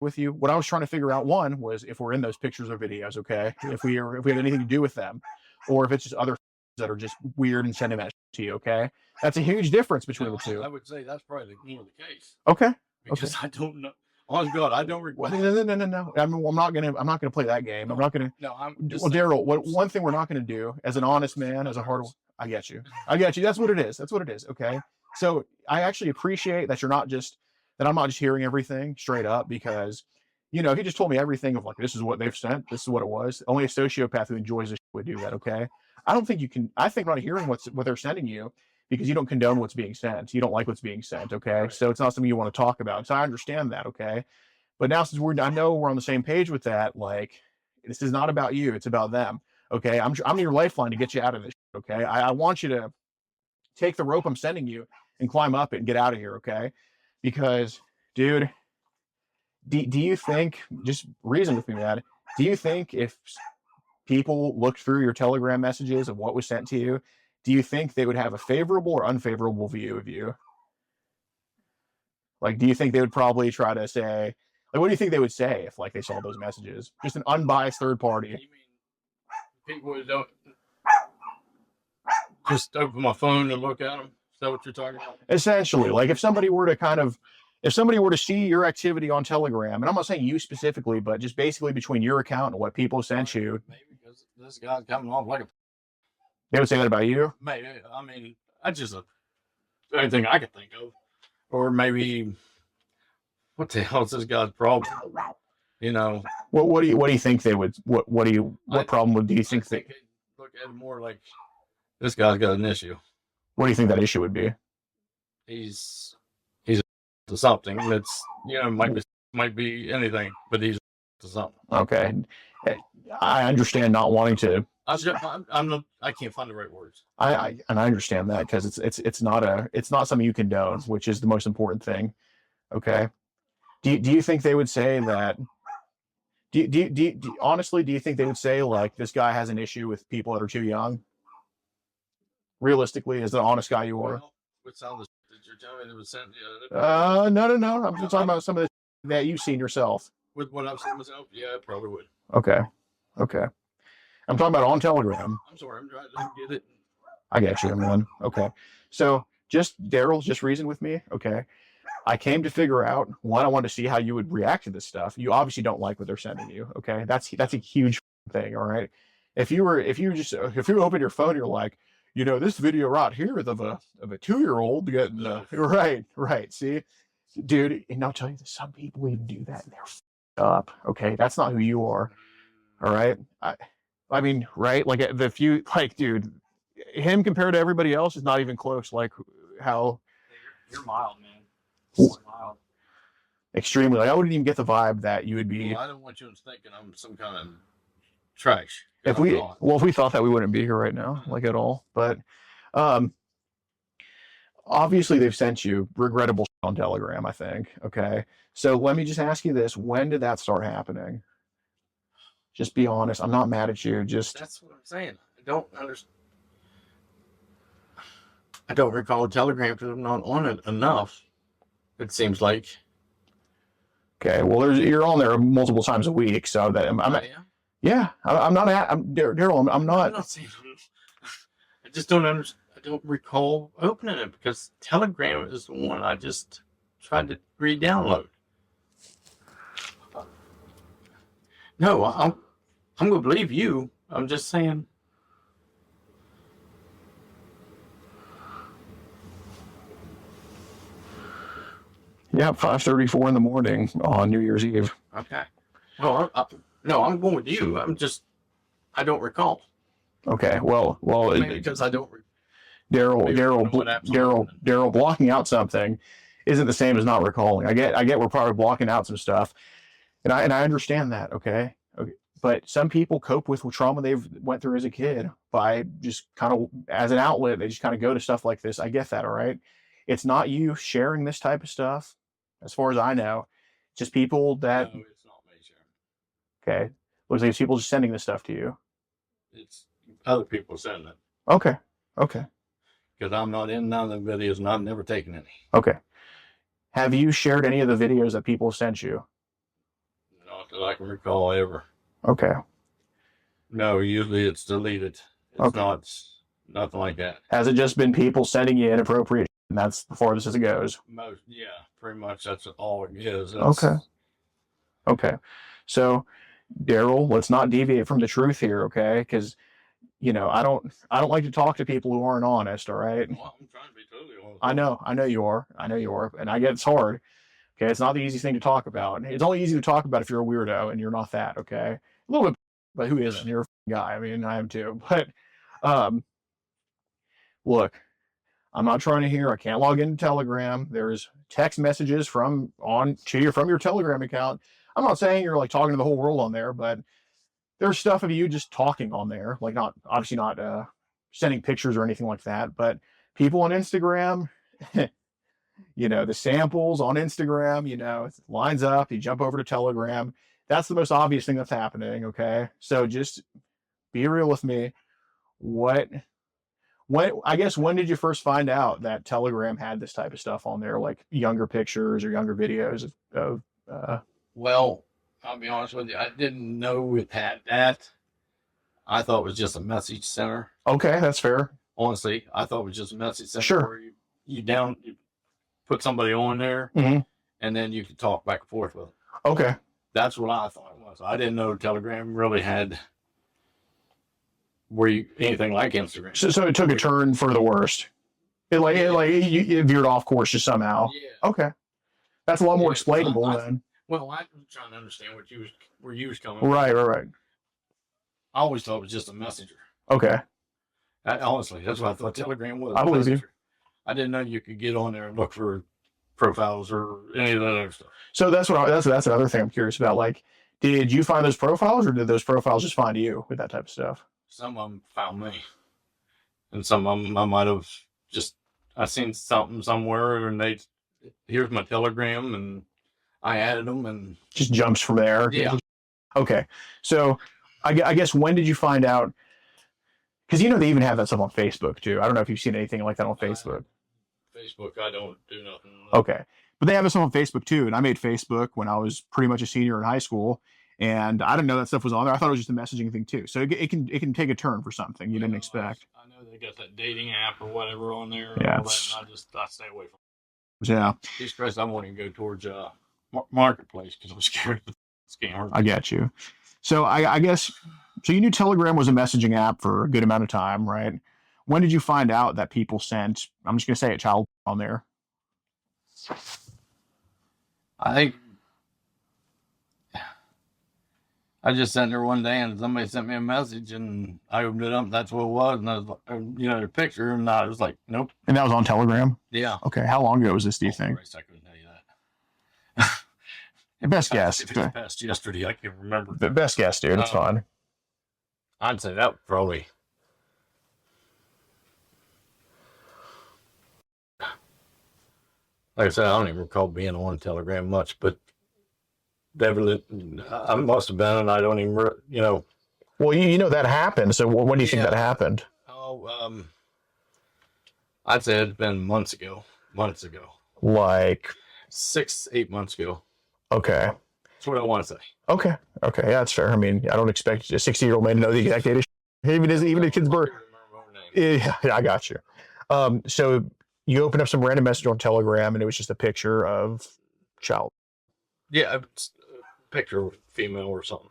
with you. What I was trying to figure out, one, was if we're in those pictures or videos, okay, if we had anything to do with them, or if it's just other that are just weird and sending that to you. Okay, that's a huge difference between the two. I would say that's probably more the case. Okay, because I don't know. Honest God, I don't recall. No. I mean, I'm not gonna play that game. I'm not gonna. No, I'm. Well, Daryl, one thing we're not gonna do as an honest man, as a hard. I get you. That's what it is. That's what it is. Okay. So I actually appreciate that I'm not just hearing everything straight up, because, you know, if he just told me everything of like, this is what they've sent, this is what it was. Only a sociopath who enjoys this would do that. Okay. I don't think you can. I think not hearing what they're sending you, because you don't condone what's being sent. You don't like what's being sent. Okay. Right. So it's not something you want to talk about. So I understand that. Okay. But now, since I know we're on the same page with that, like, this is not about you. It's about them. Okay. I'm your lifeline to get you out of this. Okay. I want you to take the rope I'm sending you and climb up it and get out of here. Okay. Because, dude, do you think, just reason with me, man, do you think if people looked through your Telegram messages of what was sent to you, do you think they would have a favorable or unfavorable view of you? Like, do you think they would probably try to say, like, what do you think they would say if, like, they saw those messages? Just an unbiased third party. You mean people don't just open my phone and look at them? Is that what you're talking about? Essentially, like, if somebody were to see your activity on Telegram, and I'm not saying you specifically, but just basically between your account and what people sent you. Maybe because this guy's coming off like a. They would say that about you? Maybe. I mean, that's just the only thing I could think of. Or maybe, what the hell is this guy's problem? You know. What do you think they would? What problem do you think they look at it more like, this guy's got an issue? What do you think that issue would be? He's to something that's, you know, might be anything, but he's to something. Okay, I understand not wanting to. I can't find the right words. I understand that, because it's not something you condone, which is the most important thing. Okay. Do you think they would say that? Honestly, do you think they would say, like, this guy has an issue with people that are too young? Realistically, as the honest guy you are. Well, what sound did you tell me that was sent the other day? No. I'm just talking about some of the that you've seen yourself. With what I've seen myself? Yeah, I probably would. Okay. I'm talking about on Telegram. I'm sorry, I'm trying to get it. I get you, man. Okay. So Daryl, just reason with me. Okay. I came to figure out, one, I wanted to see how you would react to this stuff. You obviously don't like what they're sending you. Okay. That's a huge thing. All right. If you open your phone, you're like, you know, this video right here is of a 2-year-old getting right. See, dude, and I'll tell you that some people even do that and they're up. Okay. That's not who you are. All right. I mean, right. Like, dude, him compared to everybody else is not even close. Like, how you're mild, man. Mild. Extremely. Like, I wouldn't even get the vibe that you would be. Well, I don't want you thinking I'm some kind of trash. If we thought that, we wouldn't be here right now, like, at all. But obviously they've sent you regrettable shit on Telegram, I think. Okay. So let me just ask you this. When did that start happening? Just be honest. I'm not mad at you. That's what I'm saying. I don't understand. I don't recall Telegram because I'm not on it enough, it seems like. Okay. Well, you're on there multiple times a week, so that I'm not Daryl. I'm not saying. I just don't understand. I don't recall opening it because Telegram is the one I just tried to re-download. No, I'm going to believe you. I'm just saying. Yeah, 5:34 in the morning on New Year's Eve. Okay. Well, no, I'm going with you. I don't recall. Okay. Well, maybe because I don't. Daryl, blocking out something isn't the same as not recalling. I get we're probably blocking out some stuff, and I understand that. Okay. But some people cope with trauma they've went through as a kid by just kind of, as an outlet, they just kind of go to stuff like this. I get that. All right. It's not you sharing this type of stuff, as far as I know. Just people that. No, it's not me sharing. Okay. Looks like it's people just sending this stuff to you. It's other people sending it. Okay. Because I'm not in none of the videos and I've never taken any. Okay. Have you shared any of the videos that people sent you? Not that I can recall ever. Okay. No, usually it's deleted. It's nothing like that. Has it just been people sending you inappropriate? And that's the farthest as it goes. Yeah, pretty much that's all it is. Okay. Okay. So, Daryl, let's not deviate from the truth here, okay? Because I don't like to talk to people who aren't honest. All right. Well, I'm trying to be totally honest. I know you are, and I get it's hard. Okay, it's not the easiest thing to talk about. It's only easy to talk about if you're a weirdo, and you're not that. Okay, a little bit, but who isn't? You're a guy. I mean, I am too. But look, I'm not trying to hear. I can't log into Telegram. There's text messages from your Telegram account. I'm not saying you're like talking to the whole world on there, but there's stuff of you just talking on there, like not obviously not sending pictures or anything like that, but people on Instagram, the samples on Instagram, it lines up. You jump over to Telegram. That's the most obvious thing that's happening. Okay, so just be real with me. When did you first find out that Telegram had this type of stuff on there, like younger pictures or younger videos of Well, I'll be honest with you. I didn't know it had that. I thought it was just a message center. Okay, that's fair. Honestly, I thought it was just a message center. Sure. Where you put somebody on there, and then you could talk back and forth with them. Okay. That's what I thought it was. I didn't know Telegram really had anything like Instagram. So it took a turn for the worst. It veered off course just somehow. Yeah. Okay. That's a lot more explainable then. Well, I'm trying to understand where you was coming. Right. I always thought it was just a messenger. Okay. Honestly, that's what I thought Telegram was. I believe you. I didn't know you could get on there and look for profiles or any of that other stuff. So that's another thing I'm curious about. Like, did you find those profiles, or did those profiles just find you with that type of stuff? Some of them found me, and some of them I might have I seen something somewhere, and here's my Telegram, and I added them, and just jumps from there. Yeah. Okay. So I guess when did you find out? Because they even have that stuff on Facebook too. I don't know if you've seen anything like that on Facebook. Facebook, I don't do nothing. Okay. But they have this on Facebook too. And I made Facebook when I was pretty much a senior in high school. And I didn't know that stuff was on there. I thought it was just a messaging thing too. So it can take a turn for something you didn't expect. I know they got that dating app or whatever on there. Yeah. And all that, and I stay away from it. Yeah. These stress, I won't even go towards Marketplace because I'm scared of the scammers. I get you. So I guess, so you knew Telegram was a messaging app for a good amount of time, right? When did you find out that people sent, I'm just going to say it, child on there? I think I just sat there one day and somebody sent me a message and I opened it up. That's what it was. And I was like, the picture. And I was like, nope. And that was on Telegram? Yeah. Okay. How long ago was this, do you think? Christ, I couldn't tell you that. Best guess. If it's past yesterday, I can't remember. The best guess, dude. It's fine. I'd say that probably. Like I said, I don't even recall being on Telegram much, but I must have been, and I don't even, Well, that happened. So when do you think that happened? Oh, I'd say it's been months ago. Like 6-8 months ago. Okay. That's what I want to say. Okay. Yeah, that's fair. I mean, I don't expect a 60-year-old man to know the exact date. Even a kid's birth. Yeah, I got you. So you open up some random message on Telegram, and it was just a picture of child. Yeah, a picture of female or something.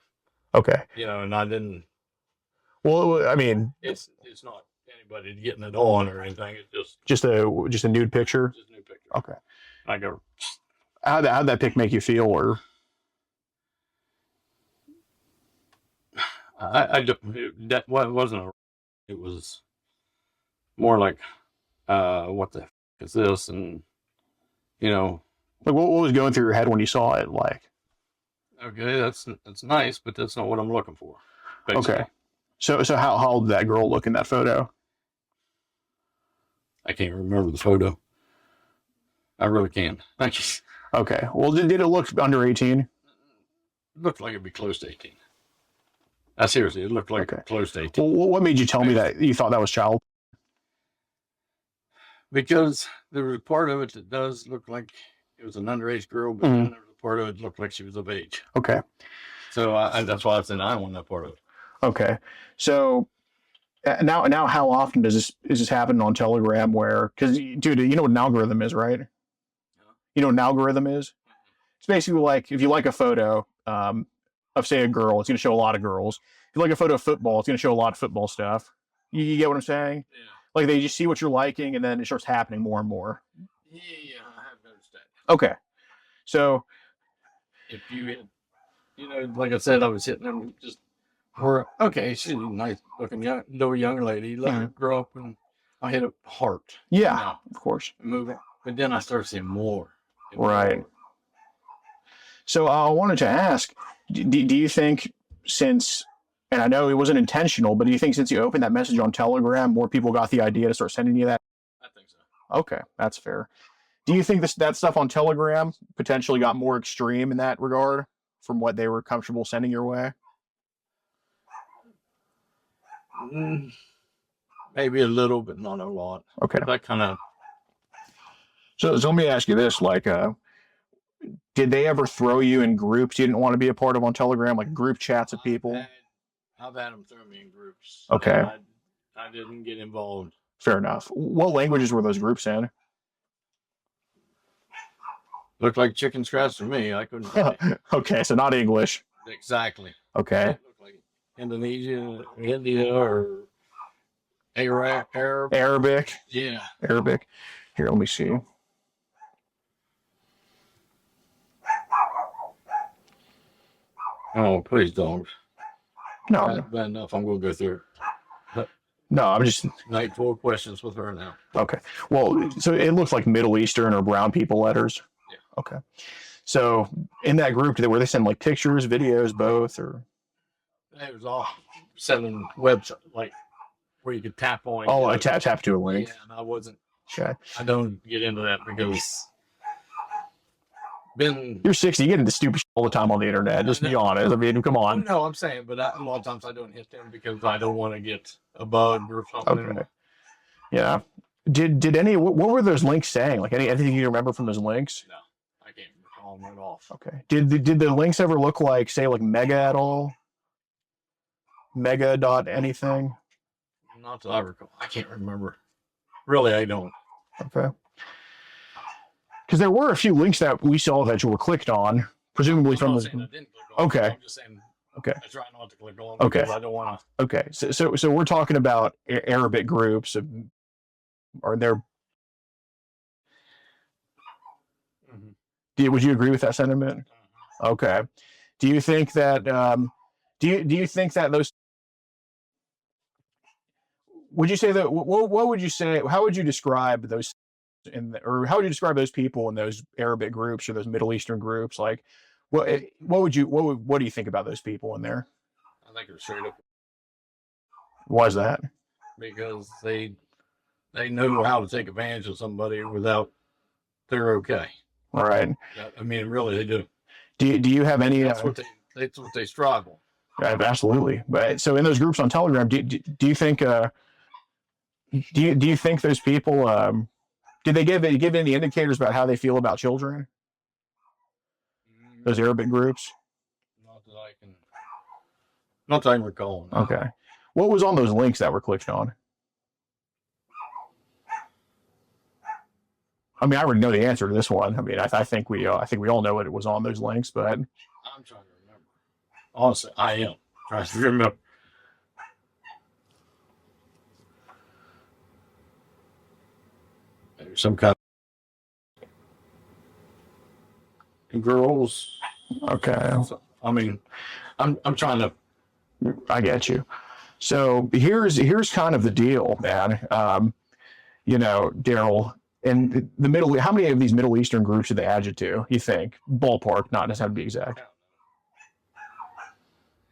Okay. And I didn't. Well, I mean, it's not anybody getting it on or anything. It's just a nude picture. Just a nude picture. Okay. I go. How'd that pic make you feel, or? That wasn't it was more like, what the heck is this? And, Like what was going through your head when you saw it? Like, okay, that's nice, but that's not what I'm looking for. Basically. Okay. So how did that girl look in that photo? I can't remember the photo. I really can't. Thank you. Okay. Well, did it look under 18? It looked like it'd be close to 18. Seriously, it looked like close to 18. Well, what made you tell me that you thought that was child? Because there was a part of it that does look like it was an underage girl, but then there was a part of it that looked like she was of age. Okay. So that's why I said I don't want that part of it. Okay. So Now, how often is this happening on Telegram? Where, because dude, you know what an algorithm is, right? You know what an algorithm is? It's basically like if you like a photo of say a girl, it's going to show a lot of girls. If you like a photo of football, it's going to show a lot of football stuff. You get what I'm saying? Yeah. Like they just see what you're liking, and then it starts happening more and more. Yeah, I have noticed that. Okay, so If you hit, like I said, I was hitting them just for, okay, she's a nice looking younger lady. Let her grow up, and I hit a heart. yeah, of course, Move it. But then I start seeing more. right. So I wanted to ask, do you think since, and I know it wasn't intentional, but do you think since you opened that message on Telegram, more people got the idea to start sending you that? I think so. Okay, that's fair. Do you think that stuff on Telegram potentially got more extreme in that regard from what they were comfortable sending your way? Maybe a little, but not a lot. Okay. That kind of. So let me ask you this: like, did they ever throw you in groups you didn't want to be a part of on Telegram, like group chats of people? I've had them throw me in groups. Okay. I didn't get involved. Fair enough. What languages were those groups in? Looked like chicken scratch to me. I couldn't. Okay, so not English. Exactly. Okay. It looked like Indonesia, India, or Arabic. Yeah. Arabic. Here, let me see. Oh, please don't. No, That's bad enough. I'm going to go through it. no, I'm just. Night 4 questions with her now. Okay. Well, so it looks like Middle Eastern or brown people letters. Yeah. Okay. So in that group, were they sending like pictures, videos, both, or? It was all sending website like where you could tap on. Oh, I tap to a link. Yeah, and I wasn't. Okay. I don't get into that because you're 60. You get into stupid shit all the time on the internet. Just be honest. I mean, come on. No, I'm saying, but a lot of times I don't hit them because I don't want to get a bug or something. Okay. Yeah. Did any? What were those links saying? Like anything you remember from those links? No, I can't recall them right off. Okay. Did the links ever look like, say, like Mega at all? Mega dot anything? Not that I recall. I can't remember. Really, I don't. Okay. Because there were a few links that we saw that you were clicked on, presumably from the. I didn't click on. Okay. I'm just saying. Okay. I try not to click on. Okay. Because I don't want to. Okay. So we're talking about Arabic groups, or there. Would you agree with that sentiment? Okay. Do you think that? Do you think that those? Would you say that? What would you say? How would you describe those? Or how would you describe those people in those Arabic groups or those Middle Eastern groups? Like, what do you think about those people in there? I think they're straight up. Why is that? Because they know how to take advantage of somebody without they're okay. Right. I mean, really, they do. Do you have any? That's what they strive for. Absolutely. But so in those groups on Telegram, do you think? Do you think those people? Did they give any indicators about how they feel about children? Those Arabic groups? Not that I can recall. No. Okay. What was on those links that were clicked on? I mean, I already know the answer to this one. I mean, I think we all know what it was on those links, but I'm trying to remember. Honestly, I am trying to remember. There's some kind of girls. Okay. I mean, I'm trying to. I get you. So here's kind of the deal, man. Daryl, and the Middle. How many of these Middle Eastern groups did they add you to? You think ballpark, not necessarily to be exact.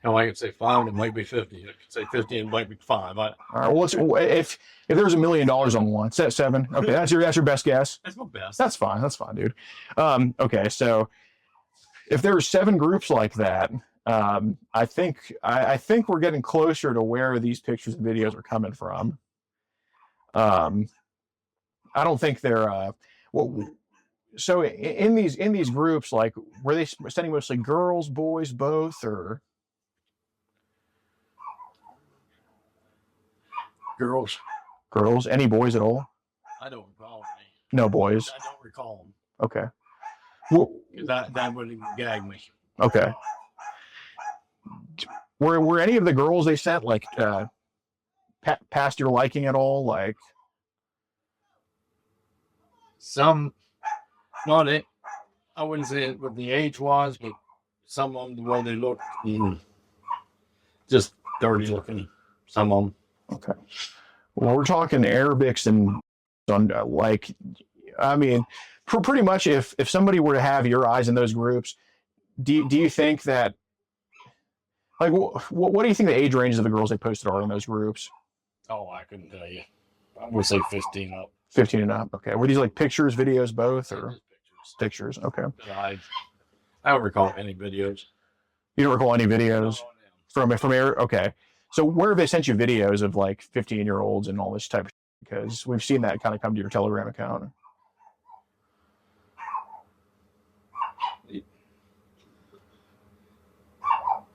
I could say 5, it might be 50. I could say 50, it might be 5. All right. Well, if there's $1 million on one, set 7. Okay, that's your best guess. That's my best. That's fine, dude. Okay, so if there are 7 groups like that, I think we're getting closer to where these pictures and videos are coming from. I don't think they're. So in these groups, like, were they sending mostly girls, boys, both, or? Girls. Girls? Any boys at all? I don't recall any. No boys. I don't recall them. Okay. Well, Because that would even gag me. okay. Were any of the girls they sent like past your liking at all? Like Some, not it. I wouldn't say it what the age was, but some of them, the way they looked, just dirty looking. Some of them. okay. Well, we're talking Arabics and like, I mean, pretty much if somebody were to have your eyes in those groups, do you think that, like, what do you think the age ranges of the girls they posted are in those groups? Oh, I couldn't tell you. I would say 15 up. 15 and up. Okay. Were these like pictures, videos, both, or pictures? Okay. I don't recall any videos. You don't recall any videos from Air? Okay. So where have they sent you videos of like 15-year-olds and all this type of shit? Because we've seen that kind of come to your Telegram account.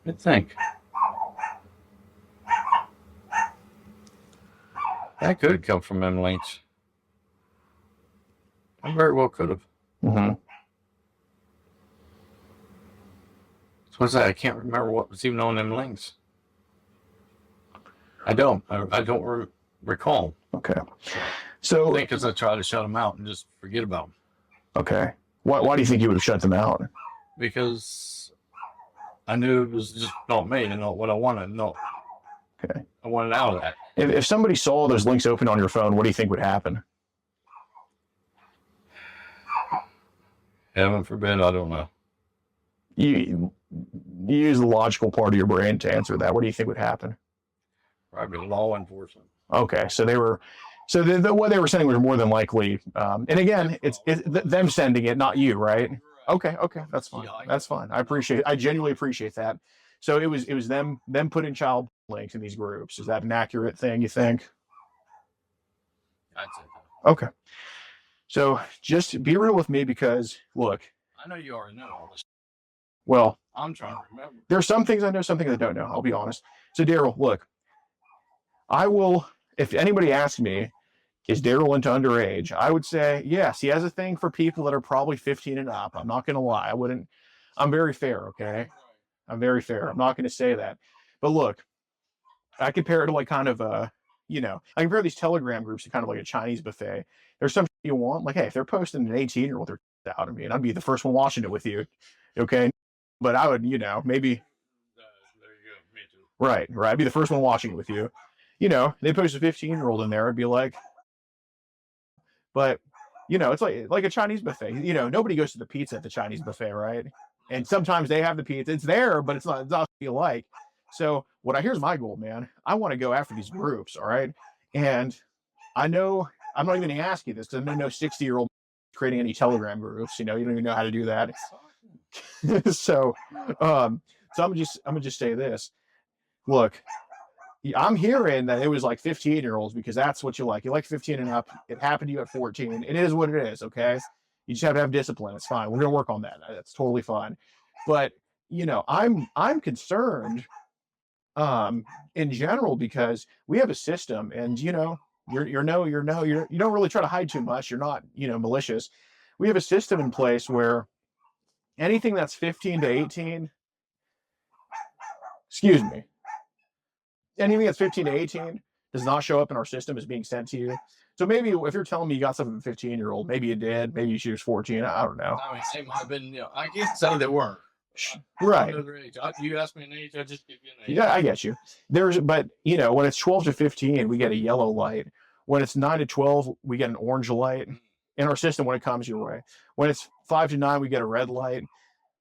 I think. That could come from them links. I very well could have. Mm-hmm. So what's that? I can't remember what was even on them links. I don't recall. Okay. I So, think because I tried to shut them out and just forget about them. okay. Why do you think you would have shut them out? Because I knew it was just not me and not what I wanted. No. Okay. I wanted out of that. If somebody saw those links open on your phone, what do you think would happen? Heaven forbid, I don't know. You use the logical part of your brain to answer that. What do you think would happen? Probably law enforcement. Okay, so they were, so what they were sending was more than likely, and again, it's them sending it, not you, right? Okay, that's fine. That's fine. I genuinely appreciate that. So it was them putting child links in these groups. Is that an accurate thing, you think? I'd say that. Okay. So just be real with me because look, I know you already know all this. well, I'm trying to remember. there's some things I know, some things I don't know. I'll be honest. So Daryl, look, I will, if anybody asks me, is Daryl into underage? I would say, yes, he has a thing for people that are probably 15 and up. I'm not going to lie. I'm very fair. Okay. I'm very fair. I'm not going to say that, but look, I compare it to like kind of I compare these Telegram groups to kind of like a Chinese buffet. There's some you want, like, hey, if they're posting an 18-year-old, they're out. I mean, I'd be the first one watching it with you. Okay. But I would, maybe. There you go. Me too. Right. I'd be the first one watching it with you. They post a 15-year-old in there. I'd be like, but, it's like a Chinese buffet. Nobody goes to the pizza at the Chinese buffet, right? And sometimes they have the pizza. It's there, but it's not what you like. So here's my goal, man. I want to go after these groups, all right? And I know, I'm not even going to ask you this because I'm no 60-year-old creating any Telegram groups. You don't even know how to do that. So I'm gonna just say this. Look, I'm hearing that it was like 15-year-olds because that's what you like. You like 15 and up. It happened to you at 14. It is what it is, okay? You just have to have discipline. It's fine. We're gonna work on that. That's totally fine. But I'm concerned in general because we have a system and you don't really try to hide too much. You're not, malicious. We have a system in place where anything that's 15 to 18, anything that's 15 to 18 does not show up in our system as being sent to you. So maybe if you're telling me you got something from a 15-year-old, maybe you did. Maybe she was 14. I don't know. I mean, they might have been, I can't say they weren't. Right. You ask me an age, I just give you an age. Yeah, I get you. But when it's 12 to 15, we get a yellow light. When it's 9 to 12, we get an orange light in our system when it comes your way. When it's 5 to 9, we get a red light.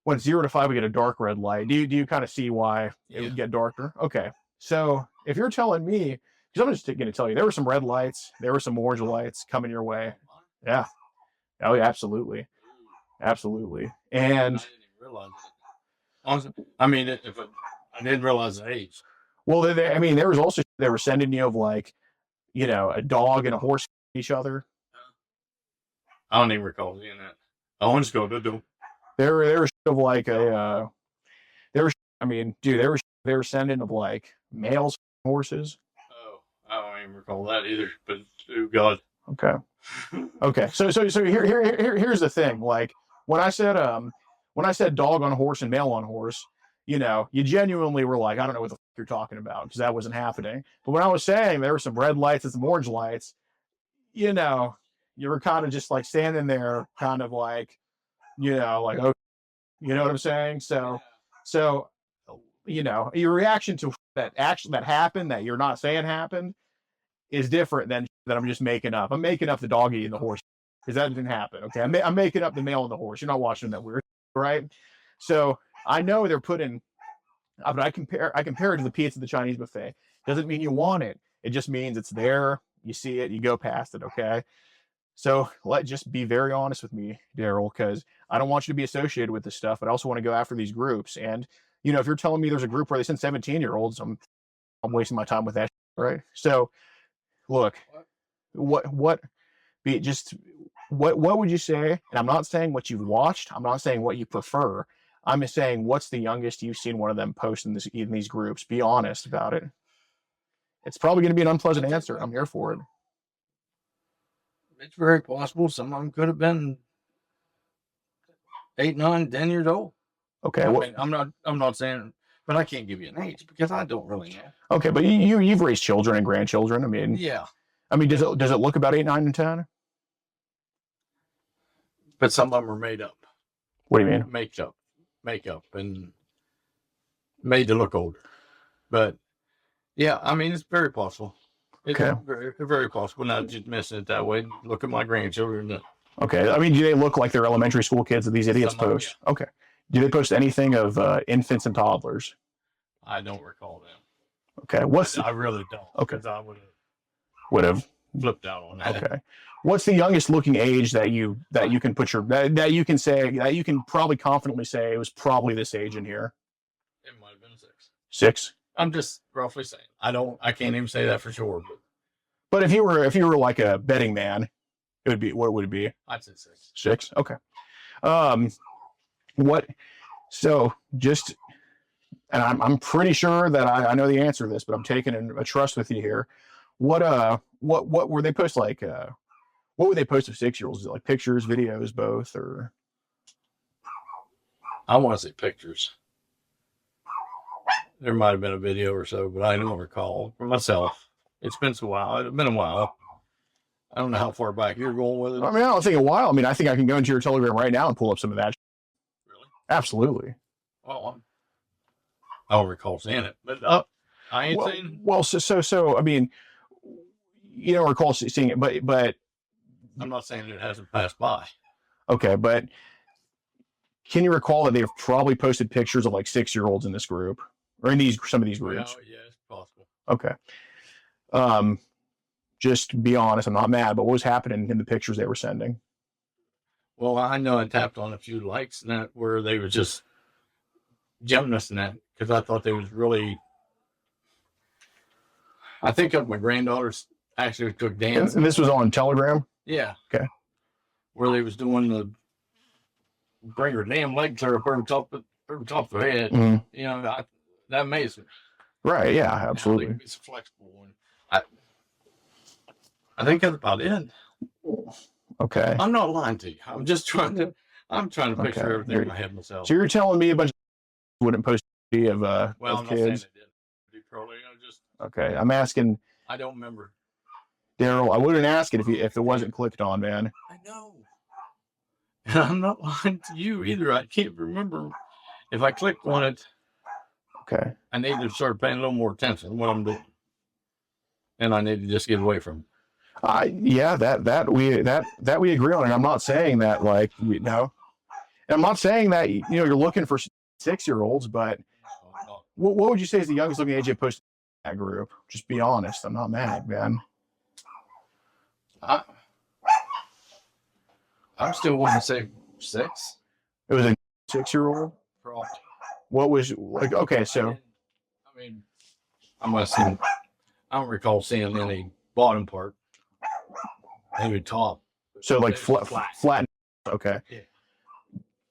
When it's 0 to 5, we get a dark red light. Do you kind of see why it would get darker? Okay. So if you're telling me, because I'm just going to tell you, there were some red lights, there were some orange lights coming your way. Yeah. Oh, yeah, absolutely. Absolutely. And I didn't even realize it. I mean, I didn't realize the age. Well, there was also, they were sending you of like, a dog and a horse each other. I don't even recall seeing that. I want to go to do. They were of like they were sending of like males horses. Oh, don't even recall that either. But oh god. Okay. Okay. So here's the thing. Like when I said dog on horse and male on horse, you know, you genuinely were like, I don't know what the fuck you're talking about, because that wasn't happening. But when I was saying there were some red lights and some orange lights, you know, you were kind of just like standing there, kind of like, you know, like, oh, you know what I'm saying? So, you know, your reaction to that action that happened, that you're not saying happened, is different than that I'm just making up. I'm making up the doggy and the horse, because that didn't happen. Okay, I'm making up the male and the horse. You're not watching that weird, right? So I know they're putting, but I compare it to the pizza at the Chinese buffet. Doesn't mean you want it. It just means it's there. You see it, you go past it. Okay. So just be very honest with me, Daryl, because I don't want you to be associated with this stuff, but I also want to go after these groups. And you know, if you're telling me there's a group where they send 17-year-olds, I'm wasting my time with that, right? So look, what would you say? And I'm not saying what you've watched. I'm not saying what you prefer. I'm just saying, what's the youngest you've seen one of them post in these groups? Be honest about it. It's probably going to be an unpleasant answer. I'm here for it. It's very possible some of them could have been 8, 9, 10 years old. Okay. I mean, I'm not saying, but I can't give you an age because I don't really know. Okay, but you've raised children and grandchildren. I mean, yeah. I mean, does it look about 8, 9, and 10? But some of them are made up. What do you mean? Makeup and made to look older. But yeah, I mean, it's very possible. It's very, very possible. Not just missing it that way. Look at my grandchildren. Okay. I mean, do they look like they're elementary school kids that these idiots post? Yeah. Okay. Do they post anything of infants and toddlers? I don't recall them. Okay. I really don't. Okay. Because I would have flipped out on that. Okay. What's the youngest looking age that you can put that you can say, that you can probably confidently say it was probably this age in here? It might have been 6. 6? I'm just roughly saying. I can't even say that for sure. But if you were like a betting man, it would be, what would it be? I'd say 6. 6? Okay. So just, and I'm pretty sure that I know the answer to this, but I'm taking a trust with you here. What were they post like? What would they post of 6-year-olds? Is it like pictures, videos, both, or? I want to say pictures. There might have been a video or so, but I don't recall for myself. It's been a while. It's been a while. I don't know how far back you're going with it. I mean, I don't think a while. I mean, I think I can go into your Telegram right now and pull up some of that. Really? Absolutely. Well, I don't recall seeing it, but I ain't saying. Well, so I mean, you don't recall seeing it, but I'm not saying it hasn't passed by. Okay, but can you recall that they've probably posted pictures of like 6-year-olds in this group or in some of these groups? Yeah, it's possible. Okay. Just be honest. I'm not mad, but what was happening in the pictures they were sending? Well, I know I tapped on a few likes and that where they were just jumping us in that because I thought they was really. I think of my granddaughters actually took dance. And this was on Telegram? Yeah. Okay. Where they was doing the bring her damn leg clear up over top of her head. Mm-hmm. You know, that amazed me. Right. Yeah, absolutely. You know, it's flexible. I think that's about it. Okay. I'm not lying to you. I'm trying to picture everything in my head myself. So you're telling me a bunch of wouldn't post of well, of I'm kids? not saying they did. Probably, okay. I'm asking. I don't remember. Daryl, I wouldn't ask it if it wasn't clicked on, man. I know. And I'm not lying to you either. I can't remember if I clicked on it. Okay. I need to start paying a little more attention to what I'm doing. And I need to just get away from it. Yeah, that we agree on, and I'm not saying that like no, and I'm not saying that you're looking for 6-year-olds, but what would you say is the youngest looking age you posted in that group? Just be honest. I'm not mad, man. I'm still wanting to say 6. It was a 6-year-old. What was like? Okay, so I mean, I don't recall seeing any bottom part. Maybe top. So like flat. Okay. Yeah.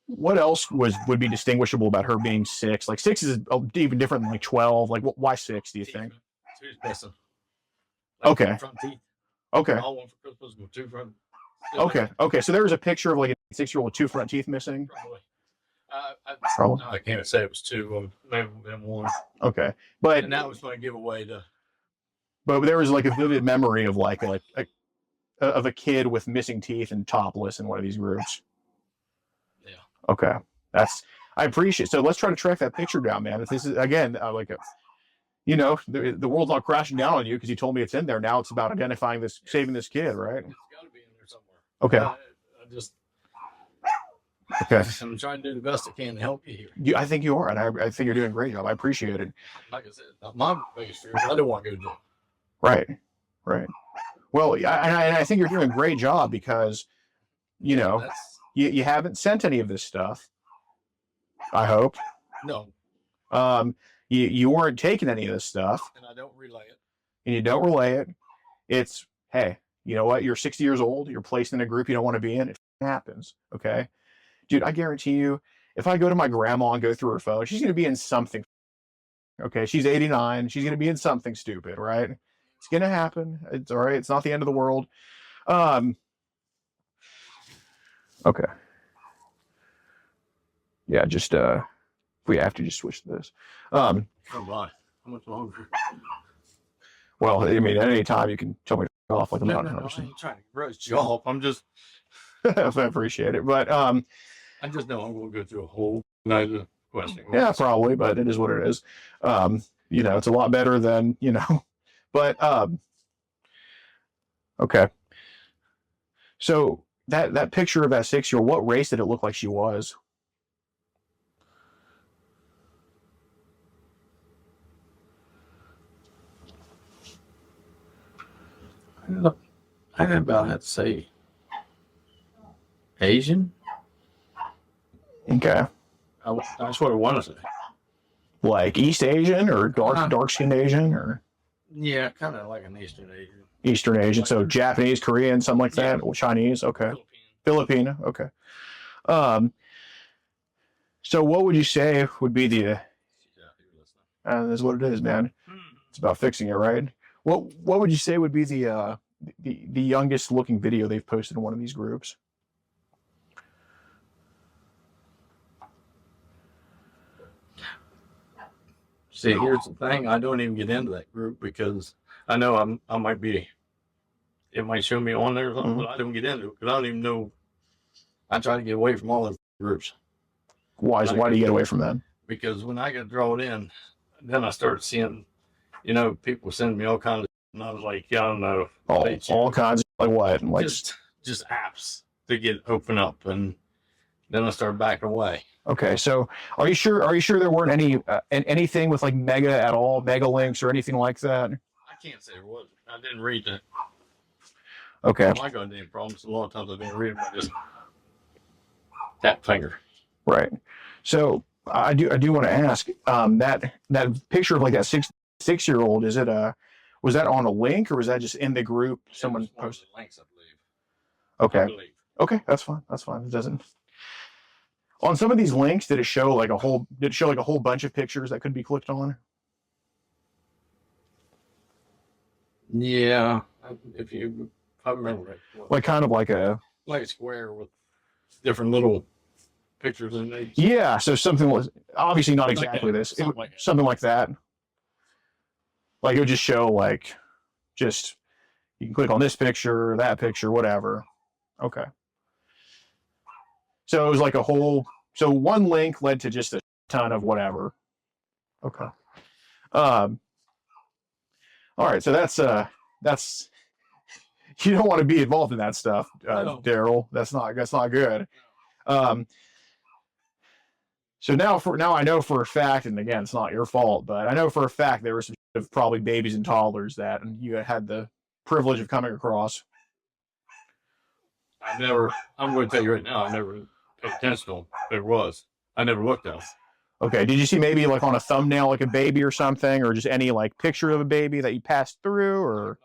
What else would be distinguishable about her being 6? Like 6 is even different than like 12. Like why 6? Do you think? She's missing. Like Okay. Front teeth. Okay. All one for Christmas with 2 front. Okay. Okay. So there was a picture of like a 6-year-old with 2 front teeth missing. Probably. Probably. I can't say it was 2, maybe been 1. Okay. But And that was my giveaway to. but there was like a vivid memory of like of a kid with missing teeth and topless in one of these groups. Yeah. Okay. I appreciate it. So let's try to track that picture down, man. If this is again like a, you know, the world's not crashing down on you because you told me it's in there. Now it's about identifying this, saving this kid, right? It's got to be in there somewhere. Okay. I just. Okay. I'm trying to do the best I can to help you here. I think you are, and I think you're doing a great job. I appreciate it. Like I said, my biggest fear is I don't want to go to jail. Right. Right. Well, I think you're doing a great job because, you know, you haven't sent any of this stuff. I hope. No. You weren't taking any of this stuff. And I don't relay it. And you don't relay it. It's, hey, you know what? You're 60 years old. You're placed in a group you don't want to be in. It happens. Okay. Dude, I guarantee you, if I go to my grandma and go through her phone, she's going to be in something. Okay. She's 89. She's going to be in something stupid, right? It's going to happen. It's all right. It's not the end of the world. Okay. Yeah, just we have to just switch to this. Oh, my. How much longer? Well, I mean, at any time you can tell me to off like I'm not I 100%. ain't trying to roast you off. I'm just. I appreciate it, but I just know I'm going to go through a whole night of questioning. yeah, probably, but it is what it is. You know, it's a lot better than, you know, but okay. So that picture of that 6-year-old, what race did it look like she was? I about have to say Asian. Okay. That's what I want to say. Like East Asian or dark skinned Asian or Yeah, kind of like an Eastern Asian. Eastern Asian. So Japanese, Korean, something like that, or Chinese. Okay. Filipino. Okay. So what would you say would be the? That's what it is, man. It's about fixing it, right? What would you say would be the youngest looking video they've posted in one of these groups? See, here's the thing. I don't even get into that group because I know I might be. It might show me on there or something, but I don't get into it because I don't even know. I try to get away from all those groups. Why do you get away from them? Because when I get drawn in, then I start seeing, you know, people send me all kinds of, and I was like, yeah, I don't know. All kinds of, like what? Like just apps to get open up, and then I start backing away. Okay, so are you sure there weren't anything with like mega at all, mega links or anything like that? I can't say there wasn't. I didn't read that. Okay. My goddamn problems. A lot of times I didn't read them. I just tap finger. Right. So I do want to ask that picture of like that 6-year-old, is it was that on a link or was that just in the group someone posted? Links, I believe. Okay. I believe. Okay, that's fine. That's fine. It doesn't. On some of these links, did it show like a whole bunch of pictures that could be clicked on? Yeah, if I remember right. Like kind of like a square with different little pictures in it. Yeah, so something was obviously not exactly this. Something like that. Like it would just show like just you can click on this picture, that picture, whatever. Okay. So it was like so one link led to just a ton of whatever. Okay. All right. So that's you don't want to be involved in that stuff, Daryl. That's not good. So now I know for a fact, and again, it's not your fault, but I know for a fact there were some probably babies and toddlers that you had the privilege of coming across. I'm going to tell you right now, I never paid attention to them. There was. I never looked at them. Okay. Did you see maybe like on a thumbnail, like a baby or something, or just any like picture of a baby that you passed through, or?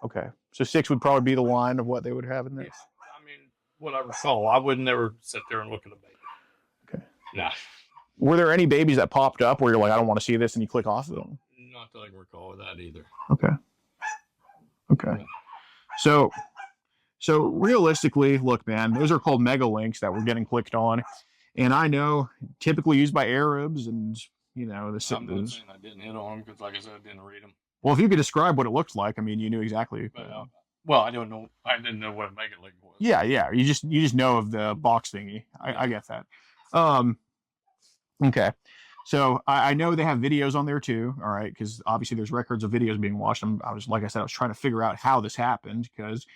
Okay. So 6 would probably be the line of what they would have in there. Yes. I mean, what I recall, I would never sit there and look at a baby. Okay. Nah. Were there any babies that popped up where you're like, I don't want to see this, and you click off of them? Not that I can recall that either. Okay. Okay. So realistically, look, man, those are called mega links that we're getting clicked on, and I know typically used by Arabs, and you know I'm not saying I didn't hit on them because, like I said, I didn't read them. Well, if you could describe what it looked like, I mean, you knew exactly. But, well, I don't know. I didn't know what a mega link was. Yeah. You just know of the box thingy. I get that. Okay. So I know they have videos on there too. All right, because obviously there's records of videos being watched. Like I said, I was trying to figure out how this happened because,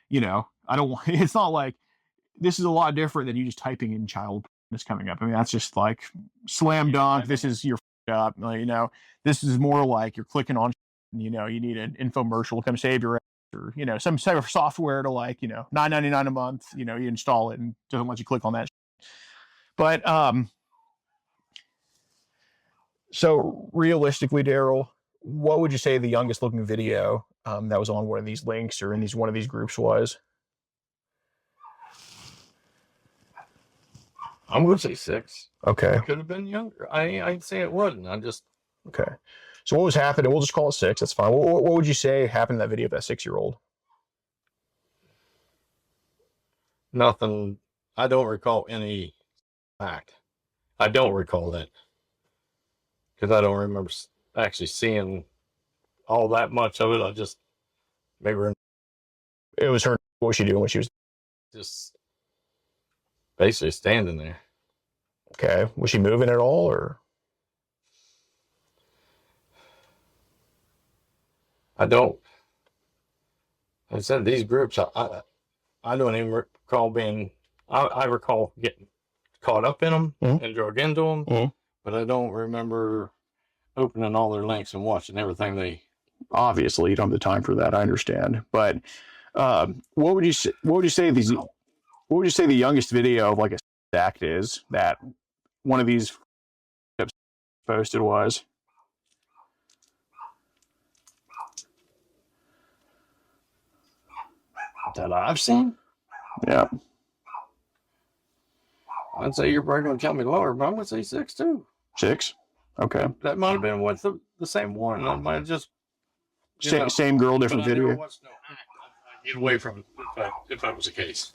you know, I don't want. It's not like this is a lot different than you just typing in child that's coming up. I mean, that's just like slam dunk. This is your up. You know, this is more like you're clicking on. You know, you need an infomercial to come save your ass, or you know, some type of software to like, you know, $9.99 a month. You know, you install it and doesn't let you click on that. But so realistically, Daryl, what would you say the youngest looking video that was on one of these links or in one of these groups was? I'm going to say 6. Okay. It could have been younger. I'd say it wasn't. I just. Okay. So what was happening? We'll just call it 6. That's fine. What would you say happened in that video of that 6-year-old? Nothing. I don't recall any fact. I don't recall that. Because I don't remember actually seeing all that much of it. I just maybe it was her. What was she doing when she was just basically standing there? Okay. Was she moving at all, or? I don't. Like I said, these groups, I don't even recall being. I recall getting caught up in them and drug into them. But I don't remember opening all their links and watching everything they. Obviously, you don't have the time for that. I understand, but what would you say? What would you say these? What would you say the youngest video of like a act is that one of these posted was? That I've seen. Yeah. I'd say you're probably going to tell me lower, but I'm going to say 6 too. 6? Okay. That might have been what the same one. I might have just same girl, different video. I'd get away from it if that was the case.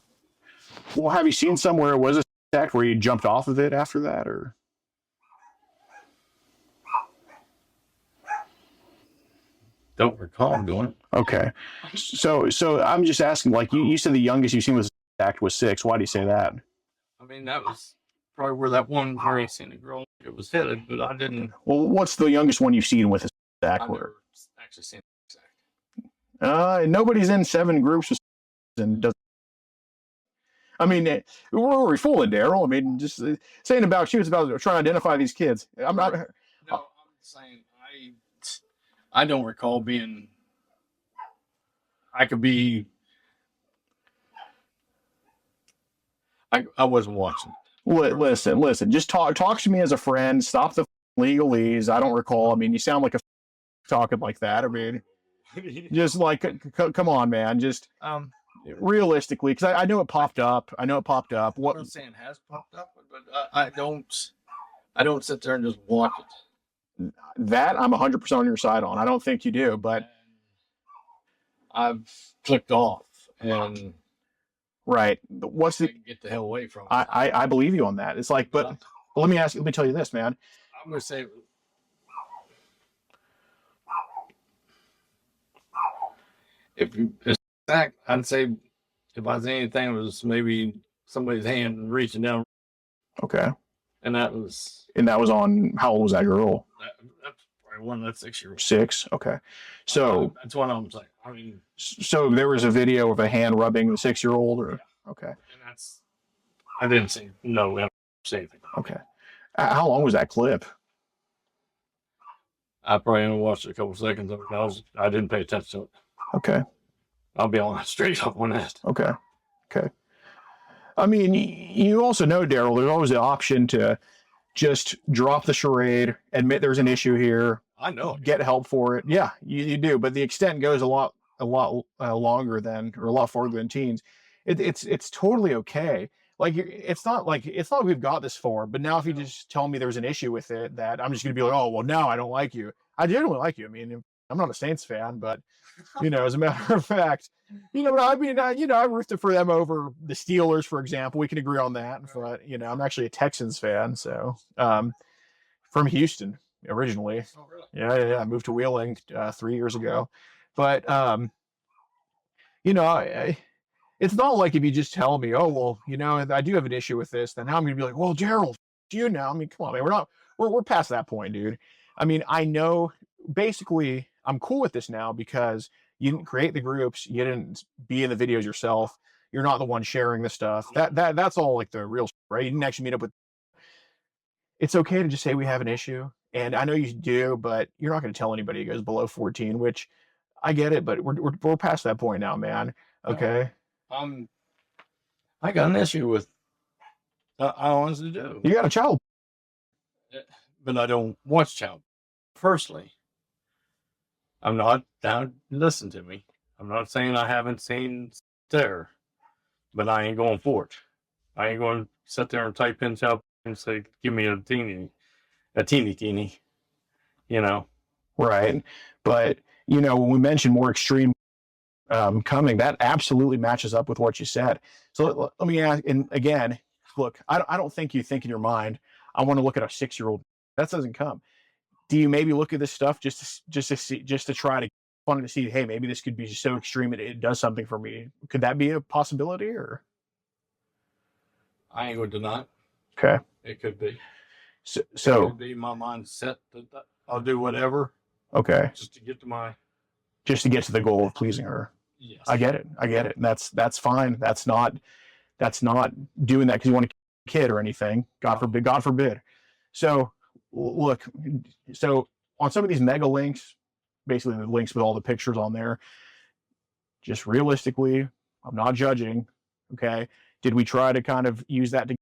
Well, have you seen somewhere it was a act where you jumped off of it after that, or? Don't recall doing it. Okay. So I'm just asking, like you said the youngest you've seen was act was 6. Why do you say that? I mean, that was probably where that one where I seen the girl it was headed, but I didn't. Well, what's the youngest one you've seen with a act? I've never actually seen this act. Nobody's in 7 groups and does. I mean, we're fooling, Daryl. I mean, just saying about you is about trying to identify these kids. I'm not. No, I'm saying I don't recall being. I could be. I wasn't watching. Listen. Just talk to me as a friend. Stop the legalese. I don't recall. I mean, you sound like a talking like that. I mean, just like, come on, man. Just realistically, because I know it popped up. What I'm saying has popped up, but I don't sit there and just watch it. That I'm 100% on your side on. I don't think you do, but I've clicked off and. Right. What's the get the hell away from it. I believe you on that. It's like, but let me tell you this, man. I'm gonna say if I'd say if I say anything, it was maybe somebody's hand reaching down. Okay. And that was on, how old was that girl? That's probably one that's 6-year-old. 6. Okay. So that's what I'm saying. I mean, so there was a video of a hand rubbing the 6-year-old, or okay. And I didn't see. No, we haven't seen anything. Okay. How long was that clip? I probably only watched it a couple seconds of it. I didn't pay attention to it. Okay. I'll be honest, straight up on that. Okay. I mean, you also know, Daryl, there's always the option to just drop the charade, admit there's an issue here. I know. Get help for it. Yeah, you do. But the extent goes a lot longer than, or a lot farther than teens. It's totally okay. Like, it's not we've got this far. But now if you just tell me there's an issue with it, that I'm just going to be like, oh, well, now I don't like you. I genuinely like you. I mean, I'm not a Saints fan, but as a matter of fact, I mean, I rooted for them over the Steelers, for example. We can agree on that. But I'm actually a Texans fan, so from Houston originally. Oh, really? Yeah. I moved to Wheeling 3 years ago, but it's not like if you just tell me, oh well, I do have an issue with this, then now I'm gonna be like, well, Gerald, I mean, come on, man, we're past that point, dude. I mean, I know basically I'm cool with this now because you didn't create the groups, you didn't be in the videos yourself, you're not the one sharing the stuff. That's all like the real shit, right? You didn't actually meet up with. It's okay to just say we have an issue, and I know you do, but you're not going to tell anybody it goes below 14, which I get it, but we're past that point now, man. Okay. I got an issue with. I honestly do. You got a child. But I don't watch child. Firstly, I'm not down. Listen to me. I'm not saying I haven't seen terror, but I ain't going for it. I ain't going to sit there and type in child and say, "Give me a teeny." Right. But when we mentioned more extreme coming, that absolutely matches up with what you said. So let me ask, and again, look, I don't think you think in your mind, I want to look at a 6-year-old. That doesn't come. Do you maybe look at this stuff just to try to fun to see, hey, maybe this could be so extreme it does something for me? Could that be a possibility, or? I ain't going to deny it. Okay. It could be. So it could be my mindset that I'll do whatever. Okay. Just to get to the goal of pleasing her. Yes. I get it. And that's fine. That's not doing that because you want a kid or anything. God forbid. So look, on some of these mega links, basically the links with all the pictures on there, just realistically, I'm not judging. Okay. Did we try to kind of use that to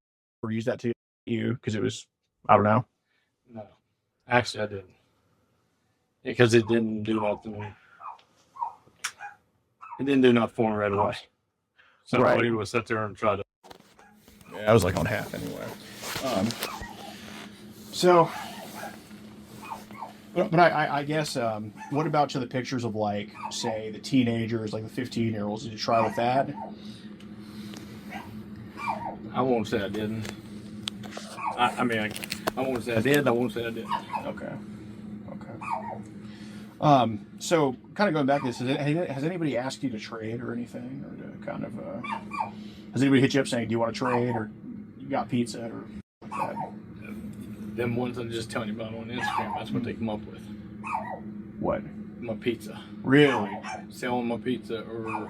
you? Because it was, I don't know. No, actually I didn't. Because it didn't do nothing. It didn't do nothing for me right away. Somebody would sit there and try to. Yeah, I was like on half anyway. But I guess, what about to the pictures of like, say, the teenagers, like the 15-year-olds? Did you try with that? I won't say I didn't. I mean, I won't say I did. I won't say I didn't. Okay. So kind of going back to this, has anybody asked you to trade or anything, or to kind of, has anybody hit you up saying, do you want to trade, or you got pizza, or like that? Them ones I'm just telling you about on Instagram, that's what they come up with. What? My pizza. Really? Selling my pizza or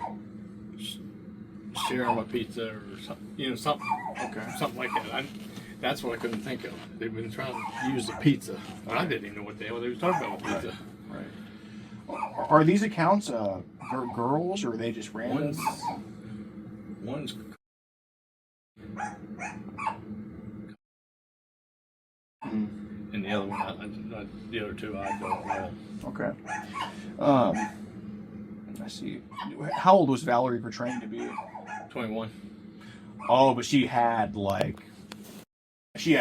sharing my pizza or something, something. Okay. Something like that. That's what I couldn't think of. They've been trying to use the pizza. I didn't even know what the hell they were talking about with pizza. Right. Are these accounts girls, or are they just random? One's and the other one, the other two, I don't know. Okay. I see. How old was Valerie portraying to be? 21. Oh, but she had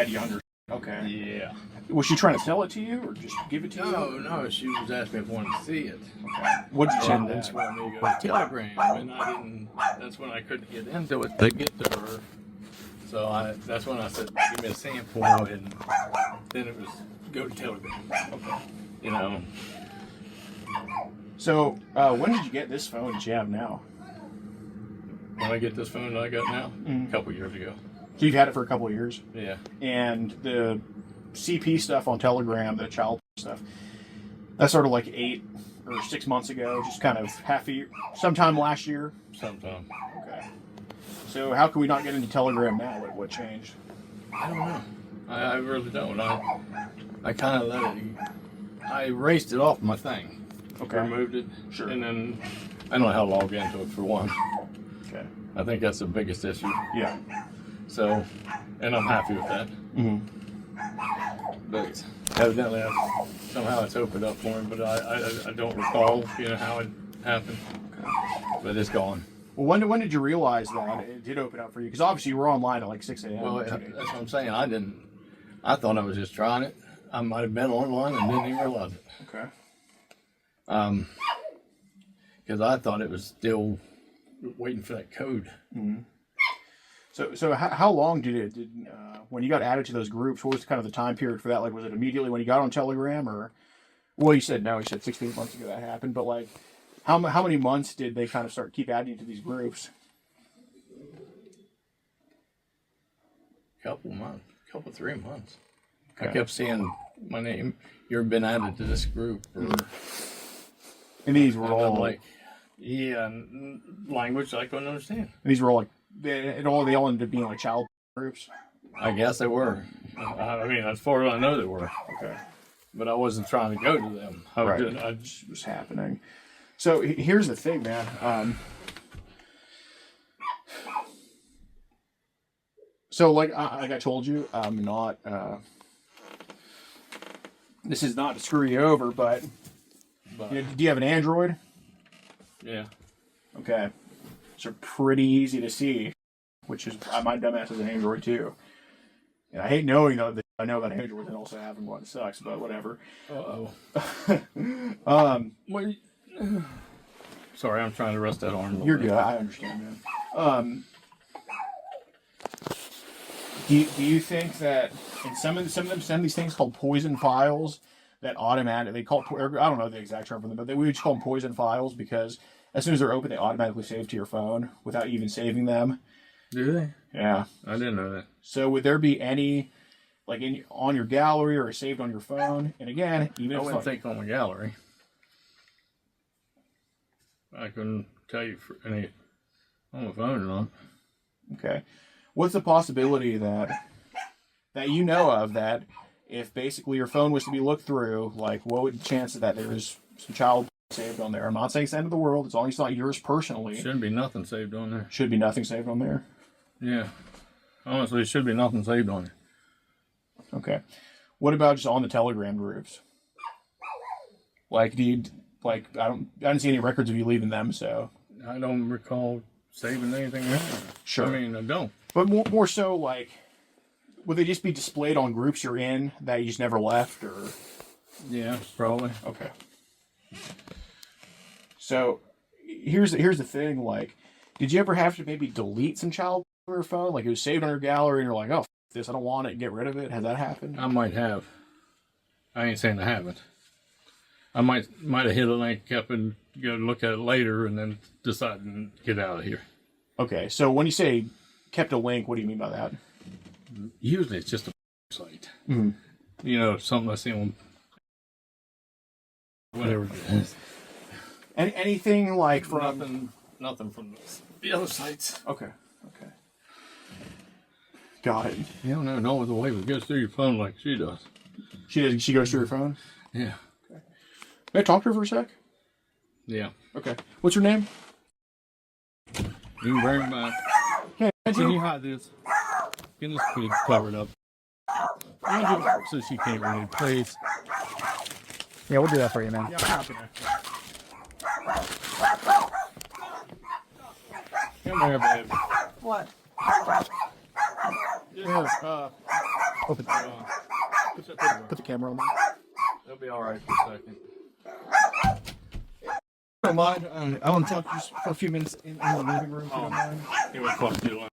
younger. Okay. Yeah. Was she trying to sell it to you, or just give it to you? No. She was asking me if I wanted to see it. Okay. What did you say? That's when I got a telegram, and I didn't. That's when I couldn't get into it to get to her. So that's when I said, give me a sample, and then it was go to telegram. Okay. So when did you get this phone that you have now? When I get this phone that I got now, a couple years ago. So you've had it for a couple of years? Yeah. And the CP stuff on Telegram, the child stuff, that's sort of like 8 or 6 months ago, just kind of half a year, sometime last year? Sometime. Okay. So how can we not get into Telegram now? What changed? I don't know. I really don't. I kind of let it. I erased it off my thing. Okay. Removed it. Sure. And then I don't know how to log into it for one. Okay. I think that's the biggest issue. Yeah. So, and I'm happy with that. Mm-hmm. But evidently, somehow it's opened up for me. But I don't recall, how it happened. Okay. But it's gone. Well, when did you realize that it did open up for you? Because obviously you were online at like 6 a.m. Well, that's what I'm saying. I thought I was just trying it. I might have been online and didn't even realize it. Okay. Because I thought it was still waiting for that code. Mm-hmm. So how long did when you got added to those groups? What was kind of the time period for that? Like, was it immediately when you got on Telegram, or? Well, you said no. You said 6 to 8 months ago that happened, but like, how many months did they kind of keep adding you to these groups? Couple 3 months. Okay. I kept seeing my name. You've been added to this group. And these were And all I'm like, yeah, language I couldn't understand. And these were all like they all ended up being like child groups. I guess they were. I mean, as far as I know, they were. Okay. But I wasn't trying to go to them. I just was happening. So here's the thing, man. So like I told you, I'm not. This is not to screw you over, but do you have an Android? Yeah. Okay. So pretty easy to see, which is my dumbass has an Android too. And I hate knowing though that I know about Android and also having one sucks, but whatever. Wait. Sorry, I'm trying to rest that arm. You're good. I understand, man. Do you think that and some of them send these things called poison files that automatically I don't know the exact term for them, but we would call them poison files because as soon as they're open, they automatically save to your phone without even saving them. Do they? Yeah. I didn't know that. So would there be any like on your gallery or saved on your phone? And again, even I if wouldn't think on my gallery. I couldn't tell you for any on my phone or not. Okay. What's the possibility that you know of that if basically your phone was to be looked through, like what would the chances that there is some child saved on there? I'm not saying it's the end of the world. As long as it's not yours personally. Shouldn't be nothing saved on there. Should be nothing saved on there. Yeah. Honestly, it should be nothing saved on there. Okay. What about just on the Telegram groups? Like, I didn't see any records of you leaving them, so. I don't recall saving anything there. Sure. I mean, I don't. But more so, like, would they just be displayed on groups you're in that you just never left, or? Yeah, probably. Okay. So, here's the thing, like, did you ever have to maybe delete some child on your phone? Like, it was saved on your gallery, and you're like, oh, this, I don't want it, and get rid of it? Has that happened? I might have. I ain't saying I haven't. I might have hit a link up and go look at it later and then decide and get out of here. Okay, so when you say kept a link, what do you mean by that? Usually it's just a site. Mm-hmm. You know, something I see on whatever it is. Anything like from... Nothing from the other sites. Okay. Got it. You don't know the way it goes through your phone like she does. She goes through her phone? Yeah. Okay. May I talk to her for a sec? Yeah. Okay. What's her name? You very much. Okay. Can you hide this? Get this kid covered up. So she can't read, please. Yeah, we'll do that for you, man. Yeah, I'm happy. Come here, babe. What? Here, Open. put the camera on there. They'll be all right for a second. Don't mind. I want to talk to you for a few minutes in the living room. If you don't mind. It would cost you long.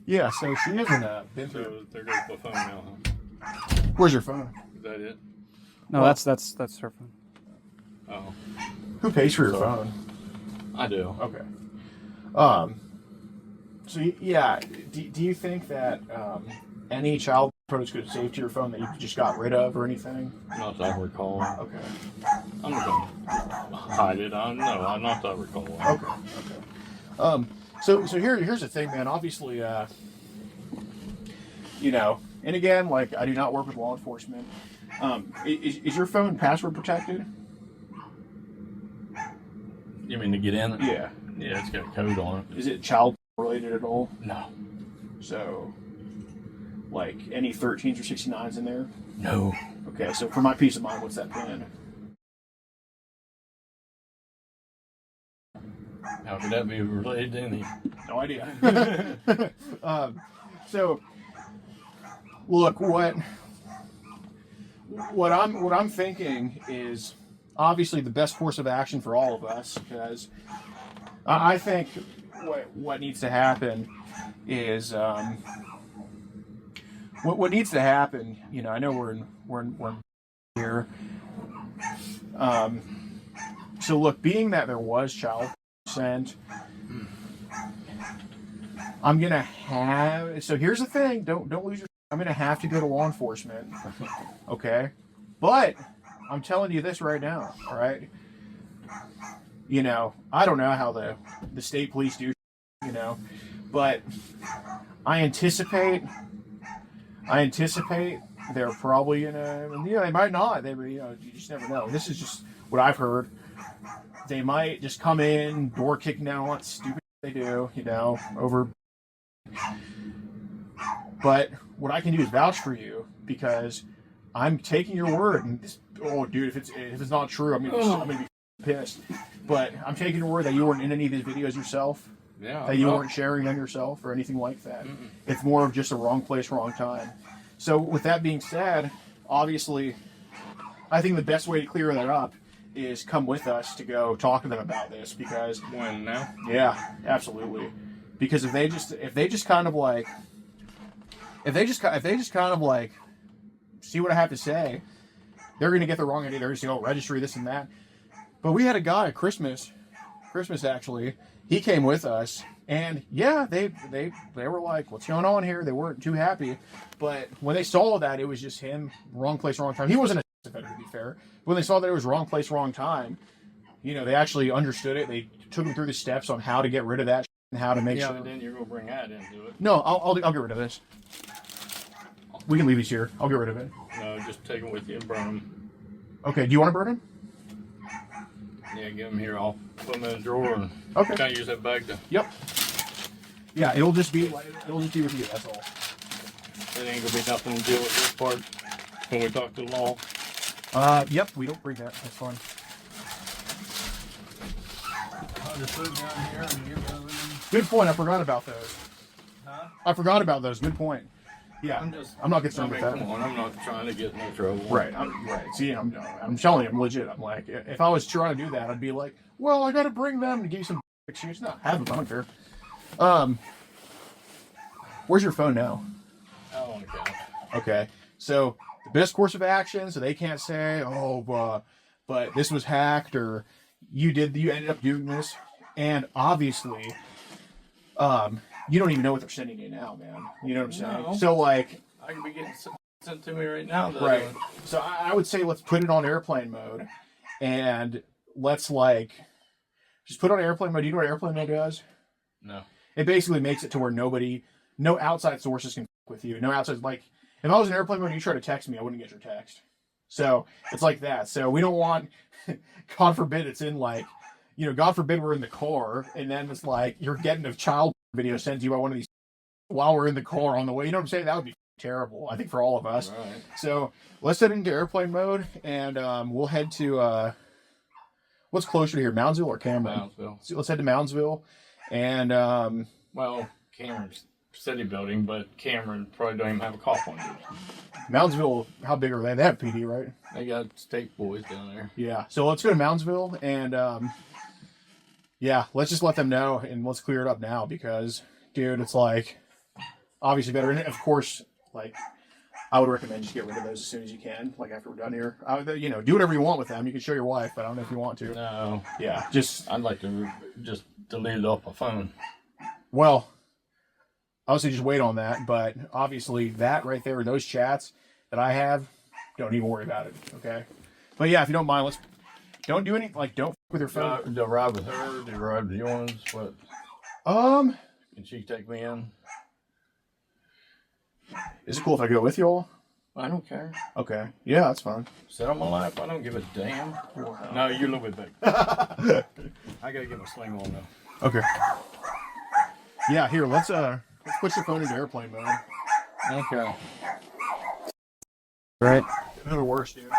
Yeah, so she hasn't been through. So there goes the phone now, huh? Where's your phone? Is that it? No, that's her phone. Oh, Who pays for your phone? I do. Okay. So yeah, do you think that any child photos could have saved to your phone that you just got rid of or anything? Not that I recall. Okay. I'm not gonna hide it. No, not that I recall. Okay. So here's the thing, man. Obviously, you know, and again, like I do not work with law enforcement. Is your phone password protected? You mean to get in it? Yeah. Yeah, it's got a code on it. Is it child related at all? No. So, like any 13s or 69s in there? No. Okay. So for my peace of mind, what's that pin? How could that be related to anything? No idea. So, look, what I'm thinking is obviously the best course of action for all of us, because I think what needs to happen is what needs to happen. You know, I know we're in here. So look, being that there was child consent, I'm gonna have. So here's the thing. Don't lose your. I'm gonna have to go to law enforcement. Okay, but I'm telling you this right now. All right. You know, I don't know how the state police do. You know, but I anticipate they're probably gonna. You know, they might not. They, you know, you just never know. This is just what I've heard. They might just come in, door kicking down what stupid they do. You know, over. But what I can do is vouch for you, because I'm taking your word. And this, oh, dude, if it's not true, I'm gonna be pissed. But I'm taking your word that you weren't in any of these videos yourself. Yeah. That you weren't sharing them yourself or anything like that. Mm-mm. It's more of just a wrong place, wrong time. So with that being said, obviously, I think the best way to clear that up is come with us to go talk to them about this, because When now? yeah, absolutely. Because if they just kind of like see what I have to say, they're gonna get the wrong idea. They're just gonna go registry this and that. But we had a guy at Christmas actually. He came with us, and yeah, they were like, "What's going on here?" They weren't too happy, but when they saw that it was just him, wrong place, wrong time. He wasn't a offender, to be fair. But when they saw that it was wrong place, wrong time, you know, they actually understood it. They took him through the steps on how to get rid of that and how to make sure. Yeah, then you're gonna bring that into it. No, I'll get rid of this. We can leave these here. I'll get rid of it. No, just take them with you and burn them. Okay. Do you want to burn them? Yeah, get them here. I'll put them in a drawer and Okay. kind of use that bag to. Yep. Yeah, it'll just be with you. That's all. It ain't gonna be nothing to deal with this part when we talk to the law. Yep. We don't bring that. That's fine. I'll just put it down here and get rid of it. Good point. I forgot about those. Huh? I forgot about those. Good point. Yeah, I'm not concerned with that. Come on, I'm not trying to get in no trouble. Right. Right. See, I'm telling you, I'm legit. I'm like, if I was trying to do that, I'd be like, well, I got to bring them to give you some excuse. No, have them. I don't care. Where's your phone now? I don't want to count. Okay. So the best course of action, so they can't say, oh, but this was hacked, or you ended up doing this, and obviously, you don't even know what they're sending you now, man. You know what I'm saying? No. So like, I can be getting sent to me right now. Though. right. So I would say let's put it on airplane mode, and let's like just put it on airplane mode. Do you know what airplane mode does? No. It basically makes it to where no outside sources can with you. No outside, like if I was in airplane mode and you try to text me, I wouldn't get your text. So it's like that. So we don't want, God forbid it's in like, you know, God forbid we're in the car and then it's like you're getting a child video sent to you by one of these while we're in the car on the way. You know what I'm saying? That would be terrible, I think, for all of us. Right. So let's head into airplane mode, and we'll head to what's closer to here, Moundsville or Cameron? Moundsville. So let's head to Moundsville, and Well, Cameron's city building, but Cameron probably don't even have a cop on it. Moundsville, how big are they? They have PD, right? They got state boys down there. Yeah. So let's go to Moundsville, and yeah, let's just let them know, and let's clear it up now, because, dude, it's like obviously better. And of course, like, I would recommend just get rid of those as soon as you can. Like after we're done here, you know, do whatever you want with them. You can show your wife, but I don't know if you want to. No. Yeah, just I'd like to just delete it off my phone. well, I would say just wait on that. But obviously, that right there, those chats that I have, don't even worry about it. Okay. But yeah, if you don't mind, let's don't do any like don't f- with your phone. Do I ride with her? Do I ride with yours? What? Can she take me in? Is it cool if I go with you all? I don't care. Okay. Yeah, that's fine. Sit on my lap. I don't give a damn. No, you're a little bit big. I gotta get my sling on though. Okay. Yeah, here, let's put your phone into airplane mode. Okay. Right. They're the worst, dude.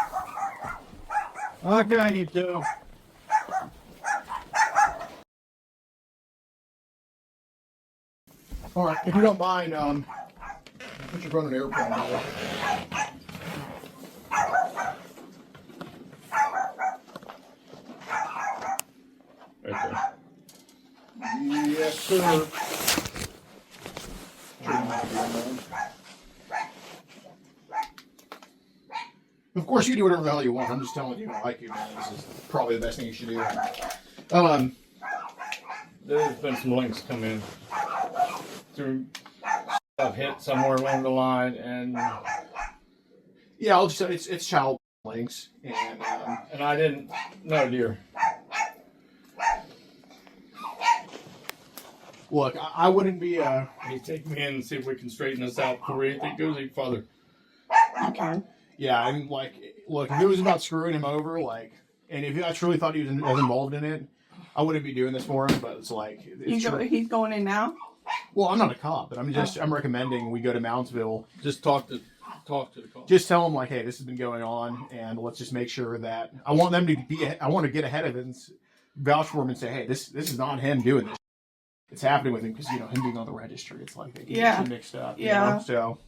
Okay, you too. All right, if you don't mind, put your phone on airplane mode. Right there. Yes, sir. Of course, you can do whatever the hell you want. I'm just telling you, I like you, man. This is probably the best thing you should do. There's been some links come in through I've hit somewhere along the line, and Yeah, I'll just say it's child links, and I didn't know, dear. look, I wouldn't be Hey, take me in and see if we can straighten this out before anything goes any further. okay. Yeah, I mean, like, look, if it was about screwing him over, like, and if I truly thought he was involved in it, I wouldn't be doing this for him. But it's like, He's going in now? well, I'm not a cop, but I'm recommending we go to Moundsville. Just talk to the call. Just tell them, like, hey, this has been going on, and let's just make sure that I want them to I want to get ahead of it and vouch for him and say, hey, this is not him doing this. It's happening with him because, him being on the registry, it's like they get mixed up. Yeah. So.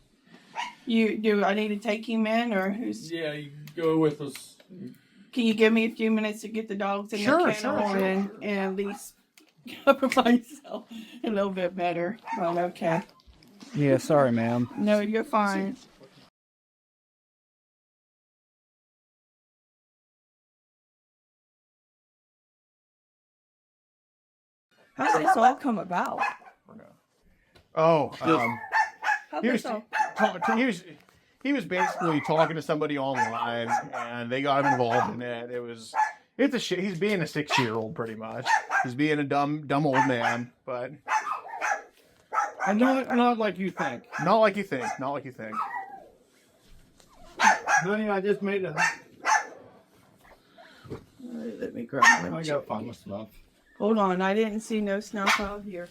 Do I need to take him in, or who's? Yeah, you can go with us. Can you give me a few minutes to get the dogs in Sure, the kennel sure. and at least cover myself a little bit better? But okay. Yeah, sorry, ma'am. No, you're fine. How did this all come about? Oh, How he did was, this all? he was basically talking to somebody online, and they got him involved in it. It's a shit. He's being a 6-year-old, pretty much. He's being a dumb old man, but And not like you think. not like you think. Not like you think. Honey, I just made a. Let me grab my. I gotta find my stuff. Hold on, I didn't see no snuff out here.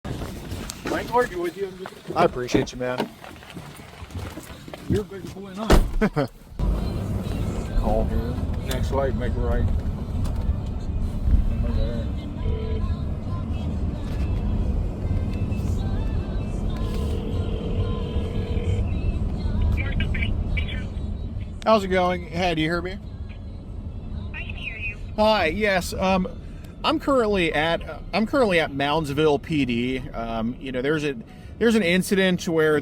I ain't argue with you. I appreciate you, man. You're a bigger boy than I. Call here. Next light, make a right. How's it going? Hey, do you hear me? I can hear you. Hi. Yes. I'm currently at Moundsville PD. There's an incident where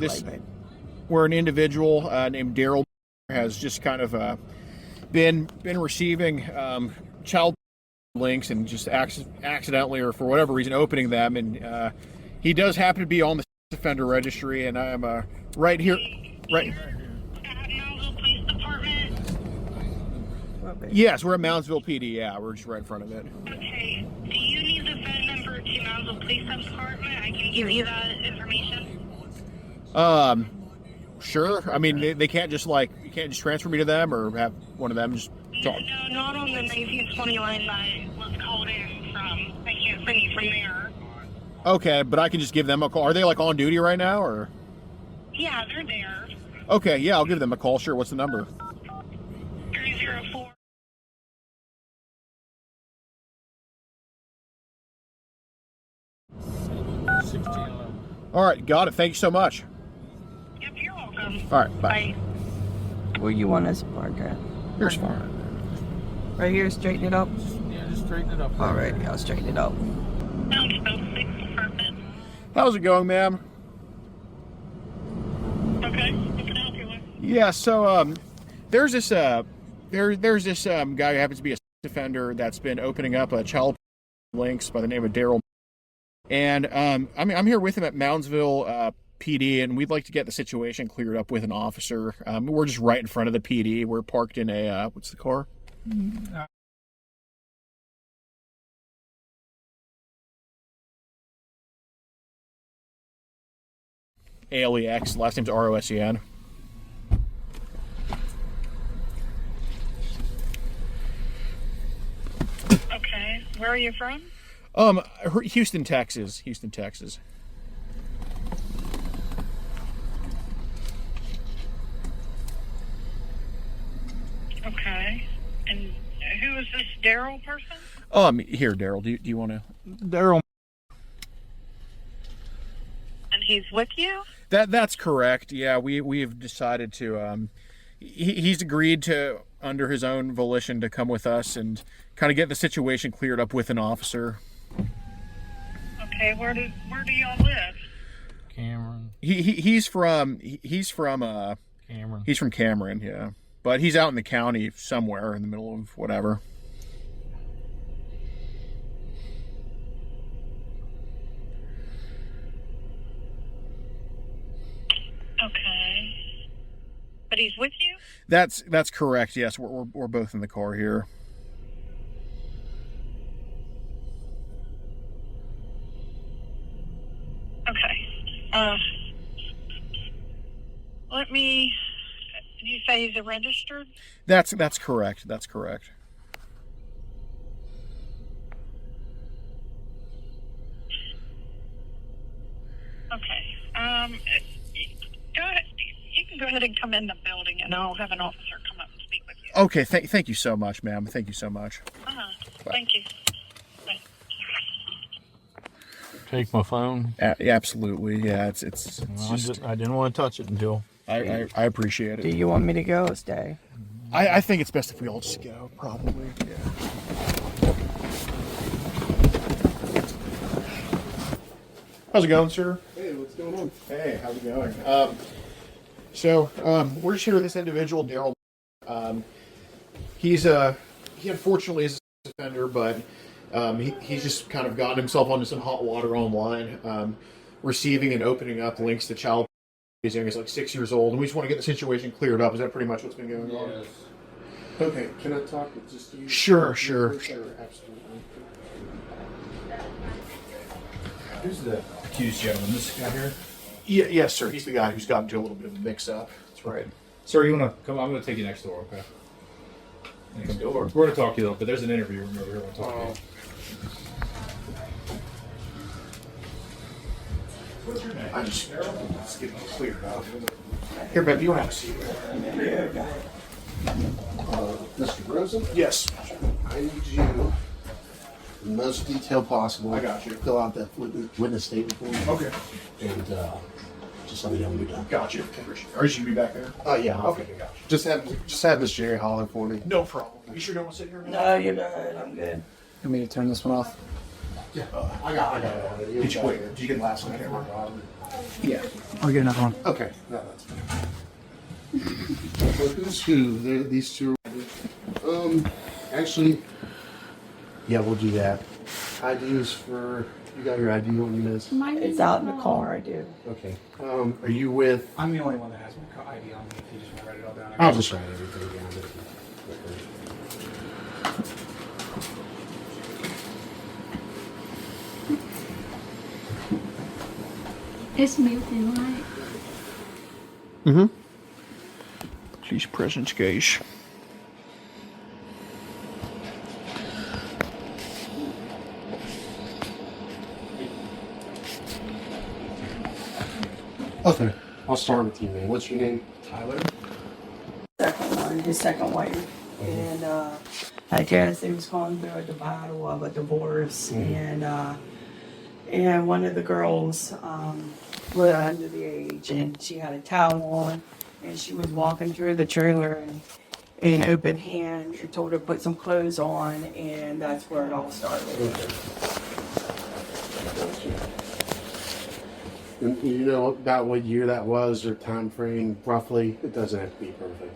an individual named Daryl has just kind of been receiving child links and just accidentally or for whatever reason opening them, and he does happen to be on the offender registry, and I'm right here. Right. At Moundsville Police Department. Yes, we're at Moundsville PD. Yeah, we're just right in front of it. Okay. Do you need the phone number to Moundsville Police Department? I can give you that information. Sure. I mean, they can't just you can't just transfer me to them or have one of them just talk. No, not on the 1920 line that I was called in from. I can't send you from there. Okay, but I can just give them a call. Are they on duty right now or? Yeah, they're there. Okay, yeah, I'll give them a call. Sure. What's the number? 304. All right, got it. Thank you so much. Yep, you're welcome. All right, bye. Where you want us to park at? Here's fine. Right here, straighten it up. Yeah, just straighten it up. All right, I'll straighten it up. Moundsville Police Department. How's it going, ma'am? Okay, what can I help you with? Yeah, so there's this there's this guy who happens to be a offender that's been opening up a child links by the name of Daryl, and I'm here with him at Moundsville PD, and we'd like to get the situation cleared up with an officer. We're just right in front of the PD. We're parked in a what's the car? ALEX. Last name's ROSEN. Okay, where are you from? Houston, Texas. Houston, Texas. Okay. And who is this Daryl person? Here, Daryl. Do you want to? Daryl. And he's with you? That's correct. Yeah, we've decided to. He's agreed to, under his own volition, to come with us and kind of get the situation cleared up with an officer. Okay, where do y'all live? Cameron. He's from Cameron. He's from Cameron, yeah. But he's out in the county somewhere in the middle of whatever. Okay. But he's with you? That's correct. Yes, we're both in the car here. Okay. Let me. Did you say he's a registered? That's correct. That's correct. Okay. Go ahead. You can go ahead and come in the building, and I'll have an officer come up and speak with you. Okay. Thank you so much, ma'am. Thank you so much. Thank you. Bye. Take my phone. Absolutely. Yeah. It's just. I didn't want to touch it until. I appreciate Do it. you want me to go or stay? I think it's best if we all just go. Probably. Yeah. How's it going, sir? Hey, what's going on? Hey, how's it going? We're just here with this individual, Daryl. He unfortunately is a offender, but he's just kind of gotten himself onto some hot water online, receiving and opening up links to child as young as like 6 years old, and we just want to get the situation cleared up. Is that pretty much what's been going on? Yes. Okay, can I talk with just you? Sure. Absolutely. Who's the accused gentleman? This guy here? Yes, sir. He's the guy who's gotten into a little bit of a mix-up. That's right. Sir, you want to come? I'm going to take you next door, okay? Next door? We're going to talk to you, though, but there's an interview room over here. We'll talk to you. What's your name? I'm just getting it cleared up. Here, babe, you want to have a seat? Mr. Rosen, Yes. I need you, in the most detail possible. I got you. Fill out that witness statement for me. Okay. And just let me know when you're done. Got you. Or should you be back there? Oh, yeah. Okay, got you. Just have Miss Jerry holler for me. No problem. You sure you don't want to sit here? No, you're good. I'm good. You want me to turn this one off? Yeah. I got it. Did you wait? Did you get the last one camera? Yeah. I'll get another one. Okay. No, that's fine. So who's who? These two. Actually, yeah, we'll do that. IDs for you. Got your ID on you, Miss? It's out in the car, I do. Okay. Are you with? I'm the only one that has my ID on me. If you just want to write it all down. I'll just write everything down. It's moving, right? Mm-hmm. Police presence gauge. Okay. I'll start with you, man. What's your name? Tyler? Second one, his second wife. And I guess they was going through the battle of a divorce. And one of the girls was under the age, and she had a towel on, and she was walking through the trailer in open hand and told her to put some clothes on, and that's where it all started. And you know about what year that was or time frame, roughly? It doesn't have to be perfect.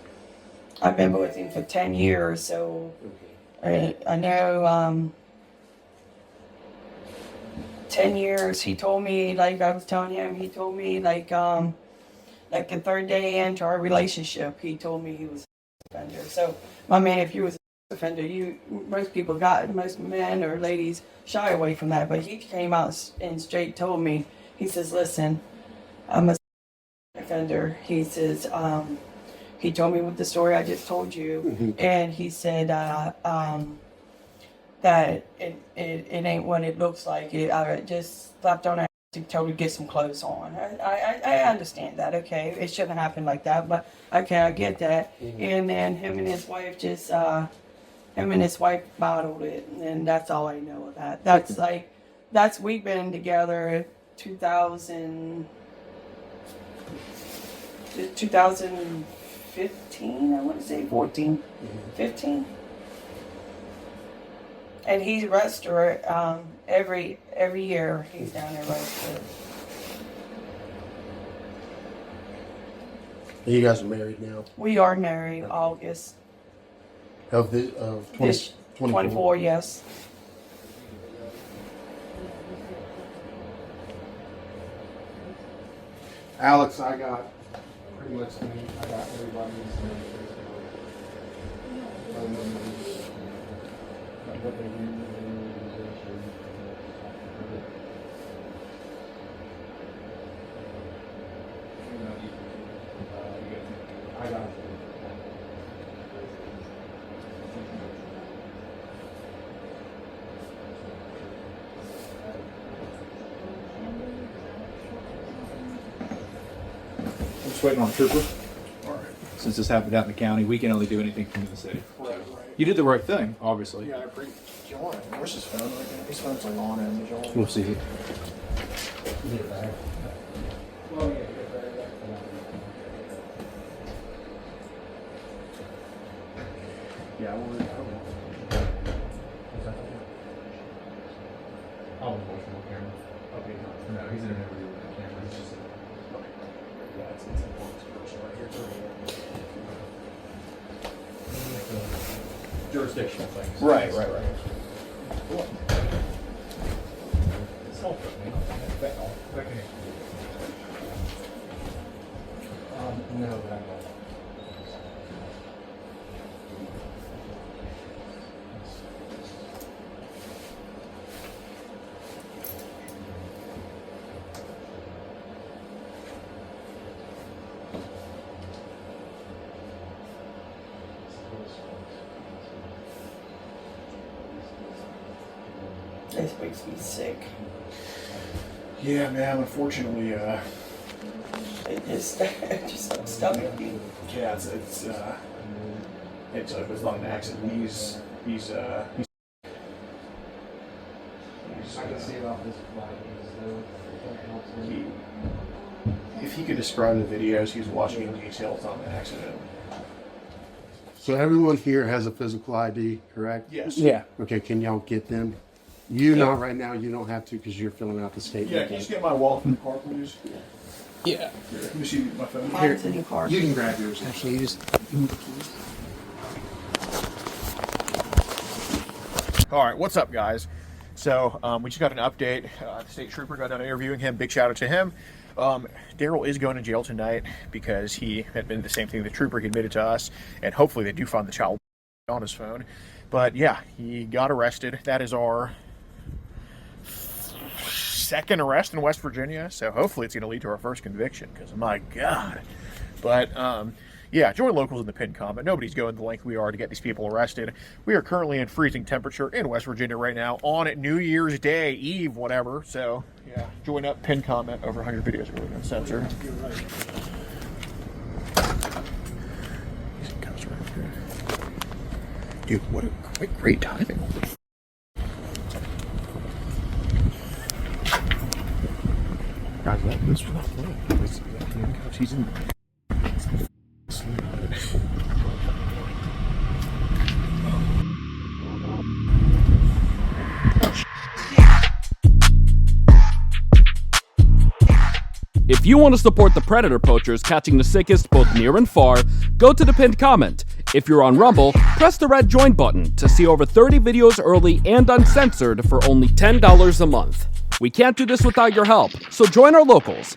I've been with him for 10 years, so I know 10 years. He told me, like I was telling him, he told me like the third day into our relationship, he told me he was an offender. So, my man, if you was an offender, most men or ladies shy away from that, but he came out and straight told me, he says, listen, I'm a offender. He says, he told me what the story I just told you, and he said that it ain't what it looks like. I just slapped on her to tell her to get some clothes on. I understand that, okay? It shouldn't happen like that, but okay, I get that. And then him and his wife just Him and his wife bottled it, and that's all I know of that. We've been together 2015, I want to say 14, 15. And he's arrested every year. He's down there arrested. You guys are married now? We are married August. Of 24, yes. Alex, I got pretty much I got everybody. I got it. I'm just waiting on a trooper. All right. Since this happened out in the county, we can only do anything from the city. Right. You did the right thing, obviously. Yeah, I appreciate. John, where's his phone? His phone's like on him. John. We'll see. Yeah, we're. Oh, emotional camera. Okay, no, he's in an interview with the camera. He's just. Yeah, it's important person right here. Jurisdictional things. Right. It's helpful, man. No, but I know. This makes me sick. Yeah, man. Unfortunately, It just like stomach me. yeah, it was not an accident. He's I can see about this if he could describe the videos he was watching in detail, it's not an accident. So everyone here has a physical ID, correct? Yes. Yeah. Okay, can y'all get them? You not right now, you don't have to because you're filling out the statement. Yeah, can you just get my wallet from the car, please? Yeah. Here, let me see my phone. Mine's in the car. You can grab yours. Actually, you just. All right, what's up, guys? So we just got an update. The state trooper got done interviewing him. Big shout out to him. Daryl is going to jail tonight because he admitted the same thing the trooper admitted to us, and hopefully they do find the child on his phone. But yeah, he got arrested. That is our second arrest in West Virginia, so hopefully it's going to lead to our first conviction, because my God. But yeah, join locals in the pinned comment. Nobody's going the length we are to get these people arrested. We are currently in freezing temperature in West Virginia right now on New Year's Day, Eve, whatever. So yeah, join up, pinned comment. Over 100 videos have really been censored. Dude, what a great timing. Guys, this was not playing. He's in. If you want to support the predator poachers catching the sickest both near and far, go to the pinned comment. If you're on Rumble, press the red join button to see over 30 videos early and uncensored for only $10 a month. We can't do this without your help, so join our locals.